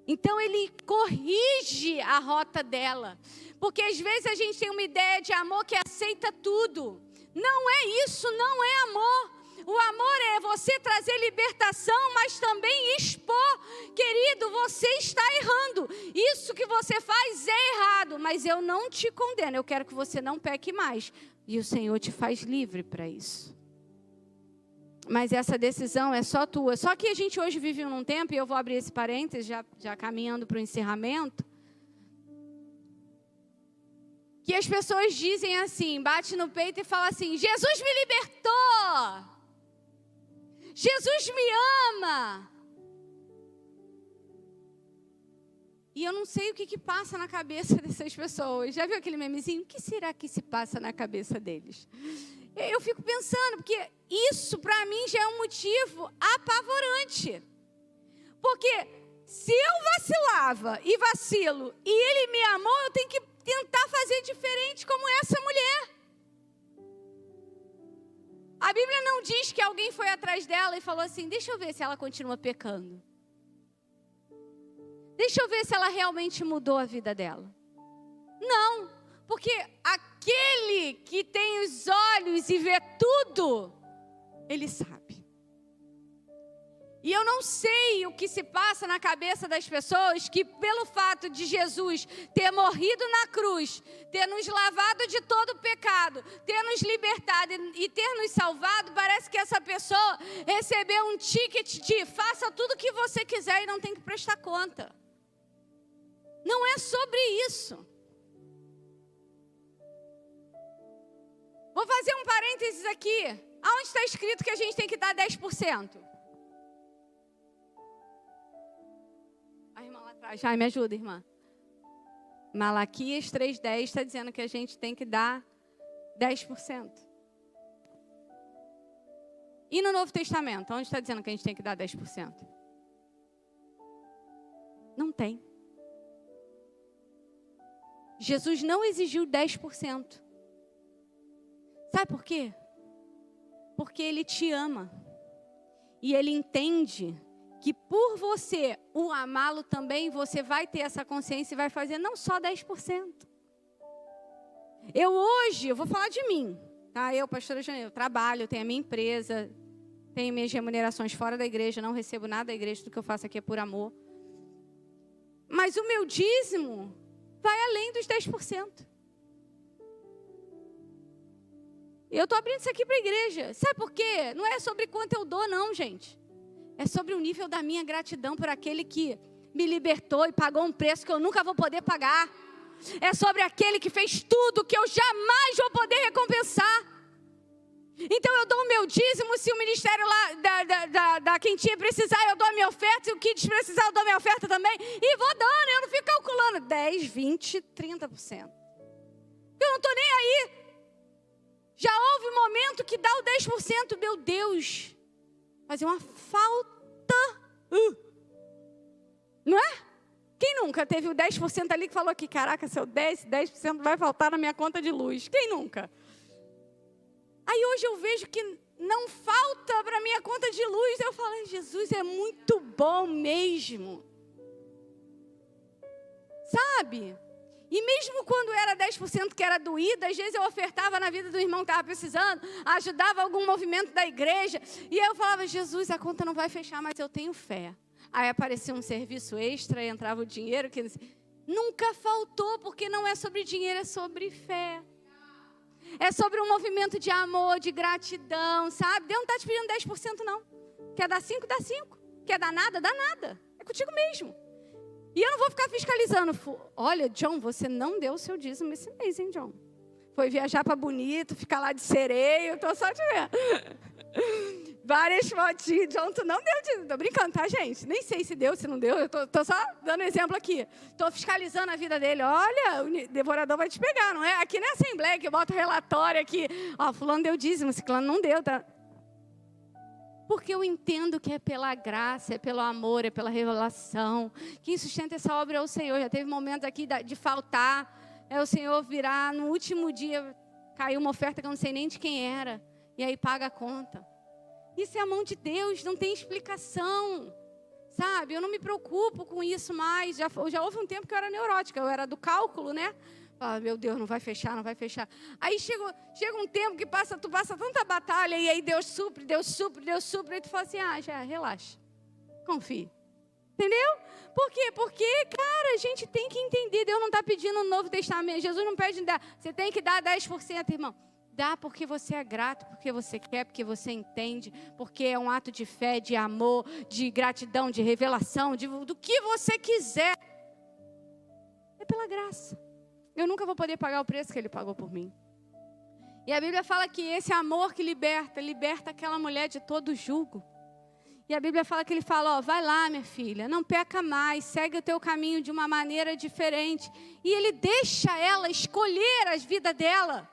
Então ele corrige a rota dela. Porque às vezes a gente tem uma ideia de amor que aceita tudo. Não é isso, não é amor. O amor é você trazer libertação, mas também expor. Querido, você está errando. Isso que você faz é errado, mas eu não te condeno. Eu quero que você não peque mais. E o Senhor te faz livre para isso. Mas essa decisão é só tua. Só que a gente hoje vive num tempo, e eu vou abrir esse parênteses, já caminhando para o encerramento, que as pessoas dizem assim, bate no peito e fala assim, Jesus me libertou, Jesus me ama. E eu não sei o que passa na cabeça dessas pessoas. Já viu aquele memezinho? O que será que se passa na cabeça deles? Eu fico pensando, porque isso para mim já é um motivo apavorante. Porque se eu vacilava e vacilo e ele me amou, eu tenho que tentar fazer diferente como essa mulher. A Bíblia não diz que alguém foi atrás dela e falou assim, deixa eu ver se ela continua pecando. Deixa eu ver se ela realmente mudou a vida dela. Não, porque aquele que tem os olhos e vê tudo, ele sabe. E eu não sei o que se passa na cabeça das pessoas que pelo fato de Jesus ter morrido na cruz, ter nos lavado de todo o pecado, ter nos libertado e ter nos salvado, parece que essa pessoa recebeu um ticket de faça tudo o que você quiser e não tem que prestar conta. Não é sobre isso. Vou fazer um parênteses aqui. Aonde está escrito que a gente tem que dar 10%? A irmã lá atrás. Ai, me ajuda, irmã. Malaquias 3:10 está dizendo que a gente tem que dar 10%. E no Novo Testamento, onde está dizendo que a gente tem que dar 10%? Não tem. Jesus não exigiu 10%. Sabe por quê? Porque Ele te ama. E Ele entende que por você o amá-lo também, você vai ter essa consciência e vai fazer não só 10%. Eu vou falar de mim. Tá? Eu, pastora Jane, eu trabalho, tenho a minha empresa, tenho minhas remunerações fora da igreja, não recebo nada da igreja, tudo que eu faço aqui é por amor. Mas o meu dízimo vai além dos 10%. Eu estou abrindo isso aqui para a igreja. Sabe por quê? Não é sobre quanto eu dou, não, gente. É sobre o nível da minha gratidão por aquele que me libertou e pagou um preço que eu nunca vou poder pagar. É sobre aquele que fez tudo que eu jamais vou poder recompensar. Então eu dou o meu dízimo, se o ministério lá da quentinha precisar, eu dou a minha oferta, e o Kids precisar, eu dou a minha oferta também, e vou dando, eu não fico calculando 10, 20, 30%. Eu não estou nem aí. Já houve um momento que dá o 10%, meu Deus, fazer uma falta, não é? Quem nunca teve o 10% ali que falou que, caraca, se eu der esse 10% vai faltar na minha conta de luz? Quem nunca? Aí hoje eu vejo que não falta para a minha conta de luz. Eu falo, Jesus, é muito bom mesmo. Sabe? E mesmo quando era 10% que era doído, às vezes eu ofertava na vida do irmão que estava precisando, ajudava algum movimento da igreja. E eu falava, Jesus, a conta não vai fechar, mas eu tenho fé. Aí aparecia um serviço extra e entrava o dinheiro. Que nunca faltou, porque não é sobre dinheiro, é sobre fé. É sobre um movimento de amor, de gratidão, sabe? Deus não está te pedindo 10% não. Quer dar 5, dá 5. Quer dar nada, dá nada. É contigo mesmo. E eu não vou ficar fiscalizando. Olha, John, você não deu o seu dízimo esse mês, hein, John? Foi viajar para Bonito, ficar lá de sereio. Estou só te vendo. Várias fotinhas. John, tu não deu dízimo. Estou brincando, tá, gente? Nem sei se deu, se não deu. Eu tô só dando exemplo aqui. Estou fiscalizando a vida dele. Olha, o devorador vai te pegar, não é? Aqui na Assembleia que eu boto relatório aqui. Ó, fulano deu dízimo, ciclano não deu, tá? Porque eu entendo que é pela graça, é pelo amor, é pela revelação. Quem sustenta essa obra é o Senhor. Já teve momentos aqui de faltar, é o Senhor virar no último dia, caiu uma oferta que eu não sei nem de quem era, e aí paga a conta. Isso é a mão de Deus, não tem explicação. Sabe, eu não me preocupo com isso mais. Já houve um tempo que eu era neurótica, eu era do cálculo, né? Ah, meu Deus, não vai fechar, não vai fechar. Aí chega um tempo que tu passa tanta batalha, e aí Deus supre, aí tu fala assim, já, relaxa, confie. Entendeu? Por quê? Porque, cara, a gente tem que entender, Deus não está pedindo um Novo Testamento, Jesus não pede dar, você tem que dar 10%, irmão. Dá porque você é grato, porque você quer, porque você entende, porque é um ato de fé, de amor, de gratidão, de revelação, do que você quiser. É pela graça. Eu nunca vou poder pagar o preço que Ele pagou por mim. E a Bíblia fala que esse amor que liberta aquela mulher de todo jugo. E a Bíblia fala que Ele fala, vai lá, minha filha, não peca mais, segue o teu caminho de uma maneira diferente. E Ele deixa ela escolher a vida dela.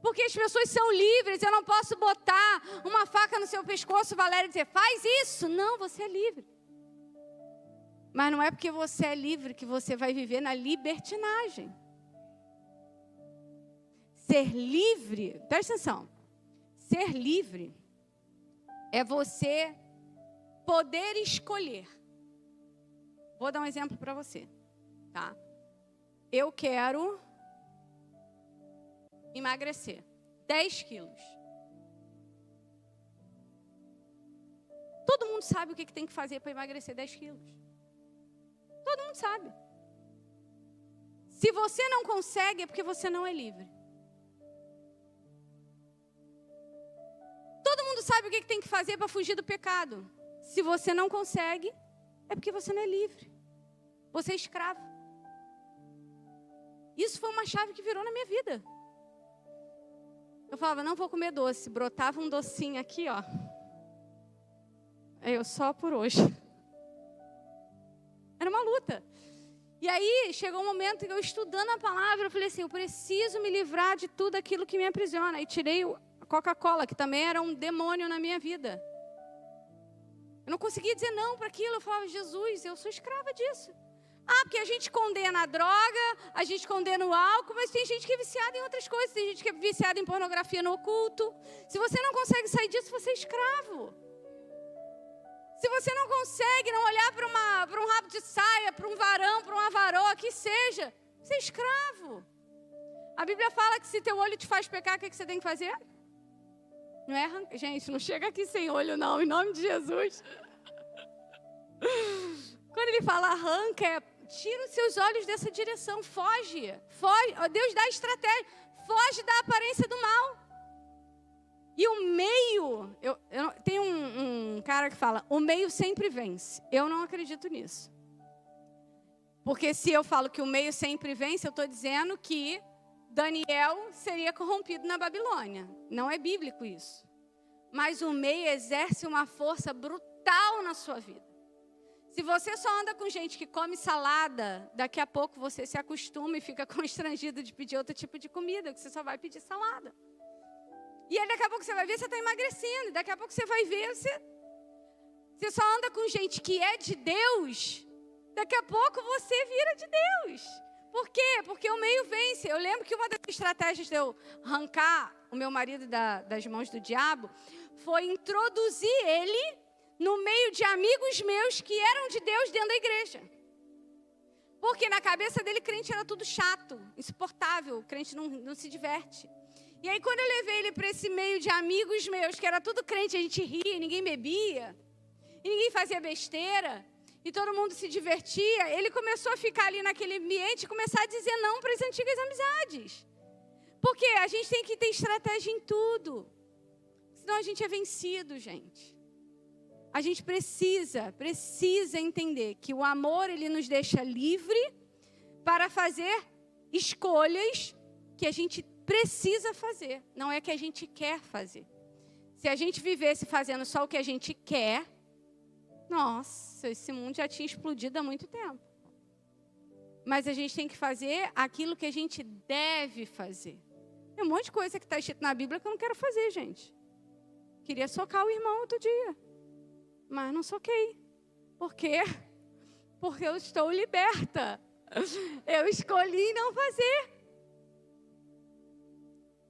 Porque as pessoas são livres, eu não posso botar uma faca no seu pescoço, Valéria, e dizer, faz isso. Não, você é livre. Mas não é porque você é livre que você vai viver na libertinagem. Ser livre, presta atenção, ser livre é você poder escolher. Vou dar um exemplo para você, tá? Eu quero emagrecer 10 quilos. Todo mundo sabe o que tem que fazer para emagrecer 10 quilos. Todo mundo sabe. Se você não consegue, é porque você não é livre. Todo mundo sabe o que tem que fazer para fugir do pecado. Se você não consegue, é porque você não é livre. Você é escravo. Isso foi uma chave que virou na minha vida. Eu falava, não vou comer doce. Brotava um docinho aqui, ó. Eu só por hoje. Era uma luta. E aí, chegou um momento que eu estudando a palavra, eu falei assim, eu preciso me livrar de tudo aquilo que me aprisiona. E tirei a Coca-Cola, que também era um demônio na minha vida. Eu não conseguia dizer não para aquilo. Eu falava, Jesus, eu sou escrava disso. Porque a gente condena a droga, a gente condena o álcool, mas tem gente que é viciada em outras coisas. Tem gente que é viciada em pornografia no oculto. Se você não consegue sair disso, você é escravo. Se você não consegue não olhar para um rabo de saia, para um varão, para uma varoa, que seja, você é escravo. A Bíblia fala que se teu olho te faz pecar, o que você tem que fazer? Não é arrancar. Gente, não chega aqui sem olho não, em nome de Jesus. Quando ele fala arranca, tira os seus olhos dessa direção, foge. Deus dá estratégia, foge da aparência do mal. E o meio, tem um cara que fala, o meio sempre vence. Eu não acredito nisso. Porque se eu falo que o meio sempre vence, eu estou dizendo que Daniel seria corrompido na Babilônia. Não é bíblico isso. Mas o meio exerce uma força brutal na sua vida. Se você só anda com gente que come salada, daqui a pouco você se acostuma e fica constrangido de pedir outro tipo de comida, que você só vai pedir salada. E aí daqui a pouco você vai ver, você está emagrecendo. Daqui a pouco você vai ver, você só anda com gente que é de Deus, daqui a pouco você vira de Deus. Por quê? Porque o meio vence. Eu lembro que uma das estratégias de eu arrancar o meu marido das mãos do diabo foi introduzir ele no meio de amigos meus que eram de Deus dentro da igreja. Porque na cabeça dele, crente era tudo chato, insuportável, crente não se diverte. E aí quando eu levei ele para esse meio de amigos meus, que era tudo crente, a gente ria, ninguém bebia, e ninguém fazia besteira, e todo mundo se divertia, ele começou a ficar ali naquele ambiente e começar a dizer não para as antigas amizades. Porque a gente tem que ter estratégia em tudo, senão a gente é vencido, gente. A gente precisa entender que o amor, ele nos deixa livre para fazer escolhas que a gente precisa fazer, não é que a gente quer fazer. Se a gente vivesse fazendo só o que a gente quer, nossa, esse mundo já tinha explodido há muito tempo. Mas a gente tem que fazer aquilo que a gente deve fazer. Tem um monte de coisa que está escrito na Bíblia que eu não quero fazer, gente. Queria socar o irmão outro dia, mas não soquei. Por quê? Porque eu estou liberta. Eu escolhi não fazer.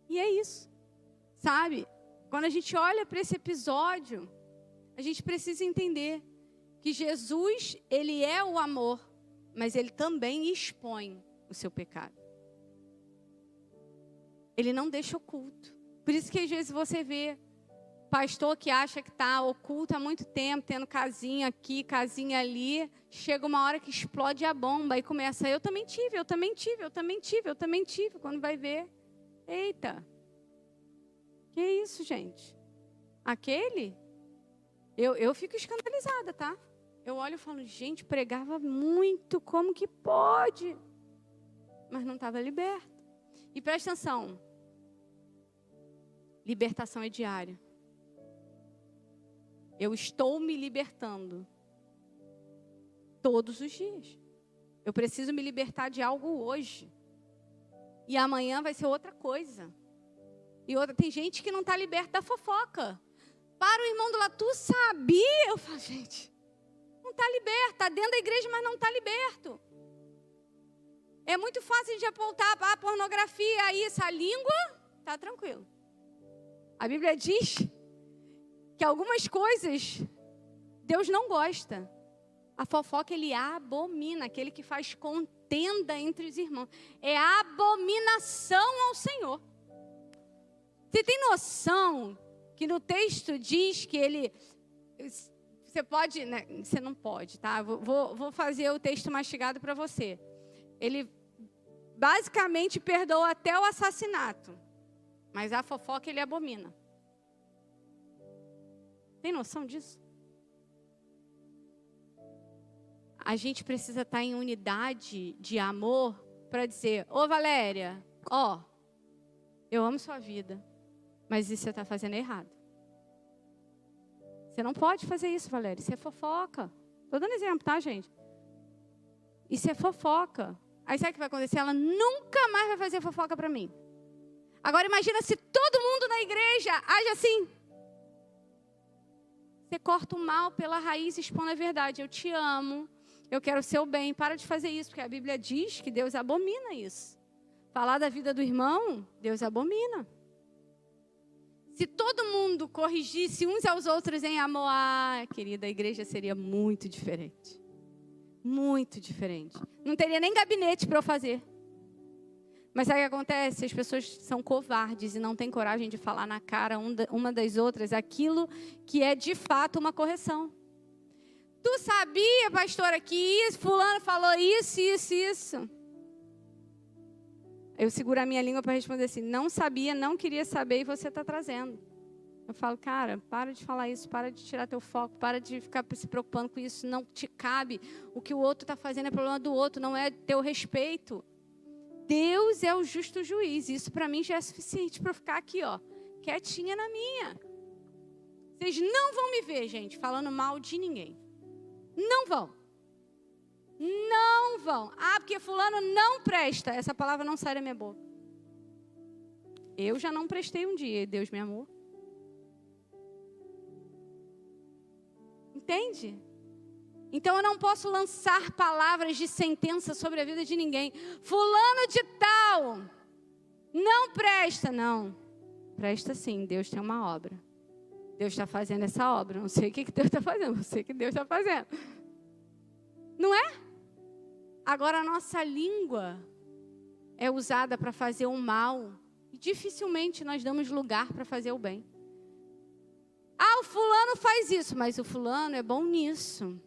E é isso, sabe? Quando a gente olha para esse episódio, a gente precisa entender que Jesus, ele é o amor, mas ele também expõe o seu pecado. Ele não deixa oculto. Por isso que às vezes você vê pastor que acha que está oculto há muito tempo, tendo casinha aqui, casinha ali, chega uma hora que explode a bomba e começa, eu também tive. Quando vai ver, eita, que isso, gente? Aquele? Eu fico escandalizada, tá? Eu olho e falo, gente, pregava muito, como que pode? Mas não estava liberto. E presta atenção, libertação é diária. Eu estou me libertando todos os dias. Eu preciso me libertar de algo hoje. E amanhã vai ser outra coisa. Tem gente que não está liberta da fofoca. Para o irmão do lado, tu sabia? Eu falo, gente, não está liberto. Está dentro da igreja, mas não está liberto. É muito fácil de apontar a pornografia, isso, a língua, está tranquilo. A Bíblia diz que algumas coisas Deus não gosta. A fofoca ele abomina, aquele que faz contenda entre os irmãos. É abominação ao Senhor. Você tem noção que no texto diz que ele... Você pode... Né, você não pode, tá? Vou fazer o texto mastigado para você. Ele basicamente perdoa até o assassinato. Mas a fofoca ele abomina. Tem noção disso? A gente precisa estar em unidade de amor para dizer, ô Valéria, eu amo sua vida, mas isso você está fazendo errado. Você não pode fazer isso, Valéria, isso é fofoca. Estou dando exemplo, tá, gente? Isso é fofoca. Aí sabe o que vai acontecer? Ela nunca mais vai fazer fofoca para mim. Agora imagina se todo mundo na igreja age assim. Você corta o mal pela raiz e expõe a verdade. Eu te amo, eu quero o seu bem. Para de fazer isso, porque a Bíblia diz que Deus abomina isso. Falar da vida do irmão, Deus abomina. Se todo mundo corrigisse uns aos outros em amor, querida, a igreja seria muito diferente. Muito diferente. Não teria nem gabinete para eu fazer. Mas sabe o que acontece? As pessoas são covardes e não têm coragem de falar na cara uma das outras aquilo que é de fato uma correção. Tu sabia, pastora, que fulano falou isso? Eu seguro a minha língua para responder assim, não sabia, não queria saber e você está trazendo. Eu falo, cara, para de falar isso, para de tirar teu foco, para de ficar se preocupando com isso, não te cabe. O que o outro está fazendo é problema do outro, não é teu respeito. Deus é o justo juiz. Isso para mim já é suficiente para eu ficar aqui, quietinha na minha. Vocês não vão me ver, gente, falando mal de ninguém. Não vão. Não vão. Porque fulano não presta. Essa palavra não sai da minha boca. Eu já não prestei um dia e Deus me amou. Entende? Então eu não posso lançar palavras de sentença sobre a vida de ninguém. Fulano de tal não presta. Não, presta sim, Deus tem uma obra. Deus está fazendo essa obra. Não sei o que Deus está fazendo, não sei o que Deus está fazendo. Não é? Agora a nossa língua é usada para fazer o mal. E dificilmente nós damos lugar para fazer o bem. O fulano faz isso, mas o fulano é bom nisso.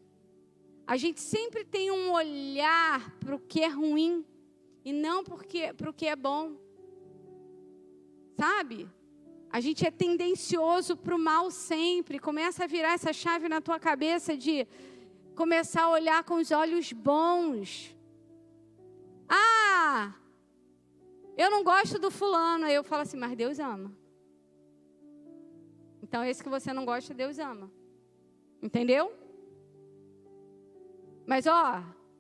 A gente sempre tem um olhar para o que é ruim e não para o que é bom. Sabe? A gente é tendencioso para o mal sempre. Começa a virar essa chave na tua cabeça de começar a olhar com os olhos bons. Eu não gosto do fulano. Aí eu falo assim, mas Deus ama. Então esse que você não gosta, Deus ama. Entendeu? Mas,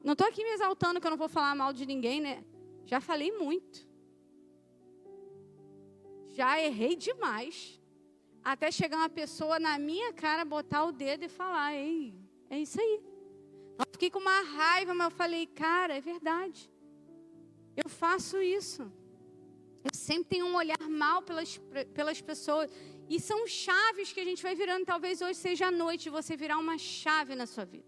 não estou aqui me exaltando que eu não vou falar mal de ninguém, né? Já falei muito. Já errei demais. até chegar uma pessoa na minha cara, botar o dedo e falar, ei, é isso aí. Eu fiquei com uma raiva, mas eu falei, cara, é verdade. Eu faço isso. Eu sempre tenho um olhar mal pelas pessoas. E são chaves que a gente vai virando. Talvez hoje seja a noite de você virar uma chave na sua vida.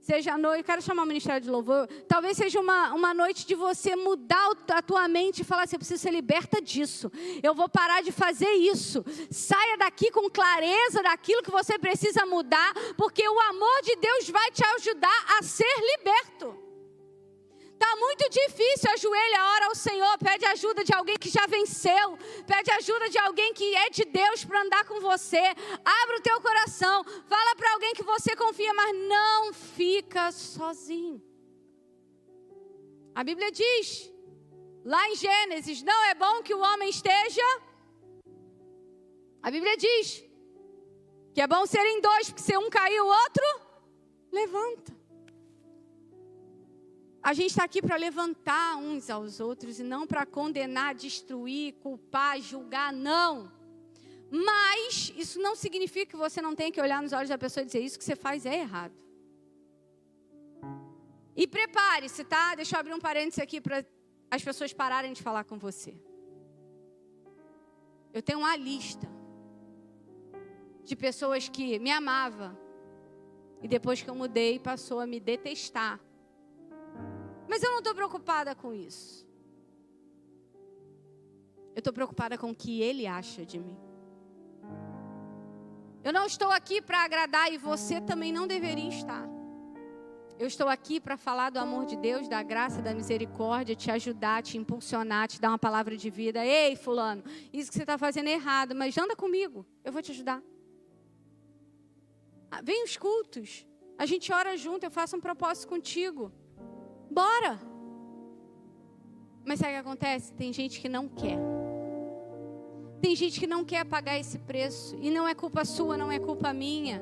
Seja a noite, quero chamar o Ministério de Louvor. Talvez seja uma noite de você mudar a tua mente e falar assim, eu preciso ser liberta disso. Eu vou parar de fazer isso. Saia daqui com clareza daquilo que você precisa mudar, porque o amor de Deus vai te ajudar a ser liberto. Está muito difícil, ajoelha, ora ao Senhor, pede ajuda de alguém que já venceu, pede ajuda de alguém que é de Deus para andar com você, abre o teu coração, fala para alguém que você confia, mas não fica sozinho. A Bíblia diz, lá em Gênesis, não é bom que o homem esteja, a Bíblia diz, que é bom serem dois, porque se um cair o outro, levanta. A gente está aqui para levantar uns aos outros e não para condenar, destruir, culpar, julgar, não. Mas isso não significa que você não tenha que olhar nos olhos da pessoa e dizer, isso que você faz é errado. E prepare-se, tá? Deixa eu abrir um parênteses aqui para as pessoas pararem de falar com você. Eu tenho uma lista de pessoas que me amavam e depois que eu mudei passou a me detestar. Mas eu não estou preocupada com isso. Eu estou preocupada com o que ele acha de mim. Eu não estou aqui para agradar e você também não deveria estar. Eu estou aqui para falar do amor de Deus, da graça, da misericórdia, te ajudar, te impulsionar, te dar uma palavra de vida. Ei, fulano, isso que você está fazendo é errado, mas anda comigo, eu vou te ajudar. Vem os cultos, a gente ora junto, eu faço um propósito contigo. Bora! Mas sabe o que acontece? Tem gente que não quer. Tem gente que não quer pagar esse preço. E não é culpa sua, não é culpa minha.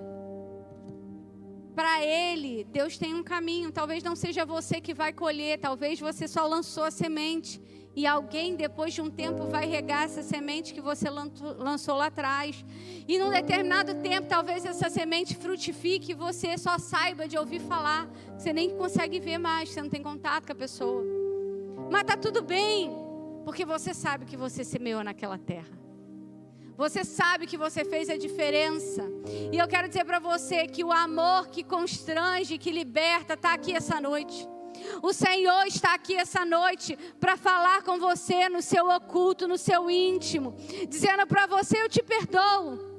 Para ele, Deus tem um caminho. Talvez não seja você que vai colher. Talvez você só lançou a semente. E alguém, depois de um tempo, vai regar essa semente que você lançou lá atrás. E num determinado tempo, talvez essa semente frutifique e você só saiba de ouvir falar. Você nem consegue ver mais, você não tem contato com a pessoa. Mas está tudo bem, porque você sabe que você semeou naquela terra. Você sabe que você fez a diferença. E eu quero dizer para você que o amor que constrange, que liberta, está aqui essa noite. O Senhor está aqui essa noite para falar com você no seu oculto, no seu íntimo, dizendo para você, eu te perdoo.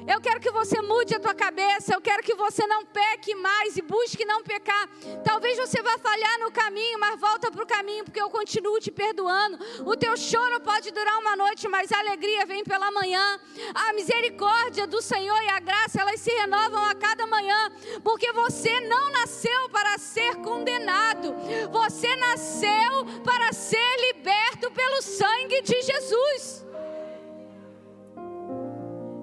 Eu quero que você mude a tua cabeça, eu quero que você não peque mais e busque não pecar. Talvez você vá falhar no caminho, mas volta para o caminho, porque eu continuo te perdoando. O teu choro pode durar uma noite, mas a alegria vem pela manhã. A misericórdia do Senhor e a graça, elas se renovam a cada manhã, porque você não nasceu para ser condenado. Você nasceu para ser liberto pelo sangue de Jesus.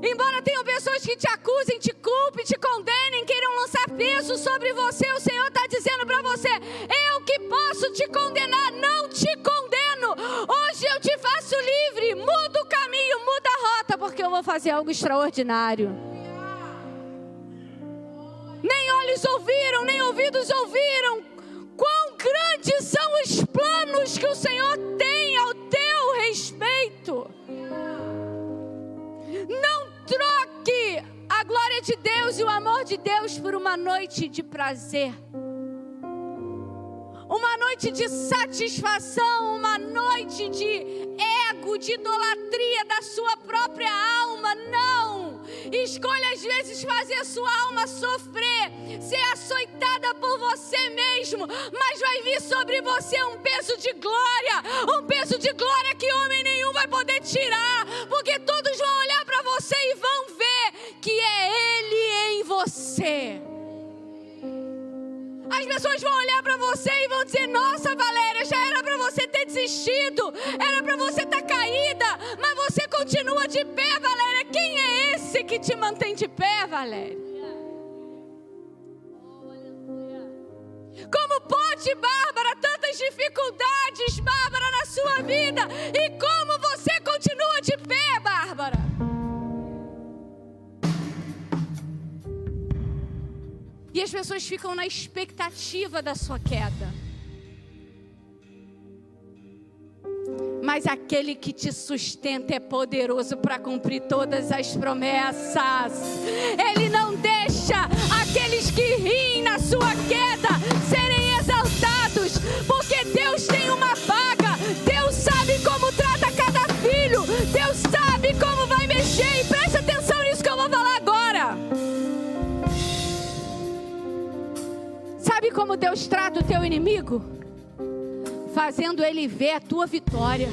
Embora tenham pessoas que te acusem, te culpem, te condenem, queiram lançar peso sobre você, o Senhor está dizendo para você, eu que posso te condenar, não te condeno. Hoje eu te faço livre, muda o caminho, muda a rota, porque eu vou fazer algo extraordinário. Nem olhos ouviram, nem ouvidos ouviram, quão grandes são os planos que o Senhor tem ao teu respeito. Não troque a glória de Deus e o amor de Deus por uma noite de prazer. Uma noite de satisfação, uma noite de ego, de idolatria da sua própria alma. Não! Escolha às vezes fazer a sua alma sofrer, ser açoitada por você mesmo, mas vai vir sobre você um peso de glória que homem nenhum vai poder tirar, porque todos vão olhar para você e vão ver que é Ele em você. As pessoas vão olhar para você e vão dizer, nossa Valéria, já era para você ter desistido, era para você estar caída, mas você continua de pé, Valéria. Quem é esse que te mantém de pé, Valéria? Como pode, Bárbara, tantas dificuldades, Bárbara, na sua vida, e como você continua de pé, Bárbara? E as pessoas ficam na expectativa da sua queda. Mas aquele que te sustenta é poderoso para cumprir todas as promessas. Ele não deixa aqueles que riem na sua queda serem exaltados, porque Deus tem uma vaga. Deus sabe como trata cada filho. Deus sabe como vai mexer. E preste atenção nisso que eu vou falar agora. Sabe como Deus trata o teu inimigo? Fazendo ele ver a tua vitória.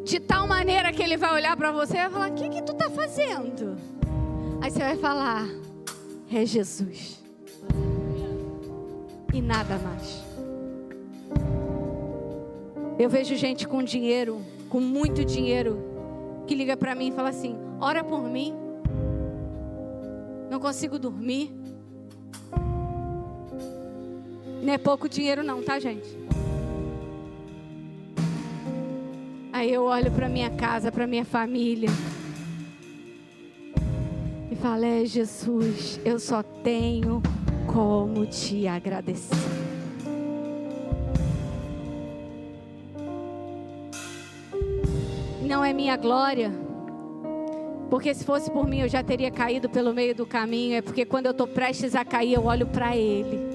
De tal maneira que ele vai olhar para você e vai falar: o que tu está fazendo? Aí você vai falar: é Jesus. E nada mais. Eu vejo gente com dinheiro, com muito dinheiro, que liga para mim e fala assim: ora por mim. Não consigo dormir. Não é pouco dinheiro não, tá, gente? Aí eu olho para minha casa, para minha família e falo: é Jesus, eu só tenho como te agradecer. Não é minha glória, porque se fosse por mim eu já teria caído pelo meio do caminho. É porque quando eu estou prestes a cair, eu olho para Ele.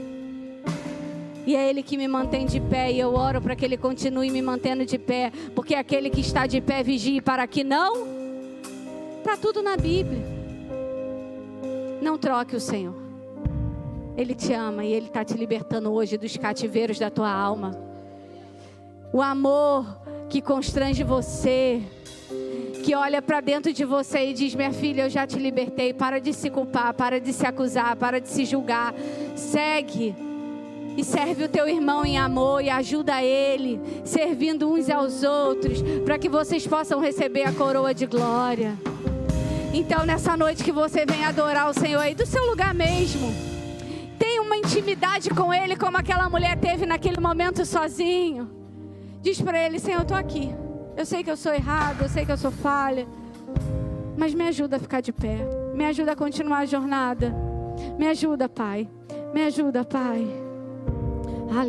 E é Ele que me mantém de pé. E eu oro para que Ele continue me mantendo de pé. Porque aquele que está de pé vigie para que não. Está tudo na Bíblia. Não troque o Senhor. Ele te ama e Ele está te libertando hoje dos cativeiros da tua alma. O amor que constrange você, que olha para dentro de você e diz: minha filha, eu já te libertei. Para de se culpar, para de se acusar, para de se julgar. Segue. E serve o teu irmão em amor e ajuda ele, servindo uns aos outros, para que vocês possam receber a coroa de glória. Então, nessa noite que você vem adorar o Senhor aí do seu lugar mesmo, tenha uma intimidade com Ele, como aquela mulher teve naquele momento sozinho. Diz para Ele: Senhor, eu estou aqui. Eu sei que eu sou errado, eu sei que eu sou falha, mas me ajuda a ficar de pé. Me ajuda a continuar a jornada. Me ajuda, Pai. Me ajuda, Pai. Aleluia.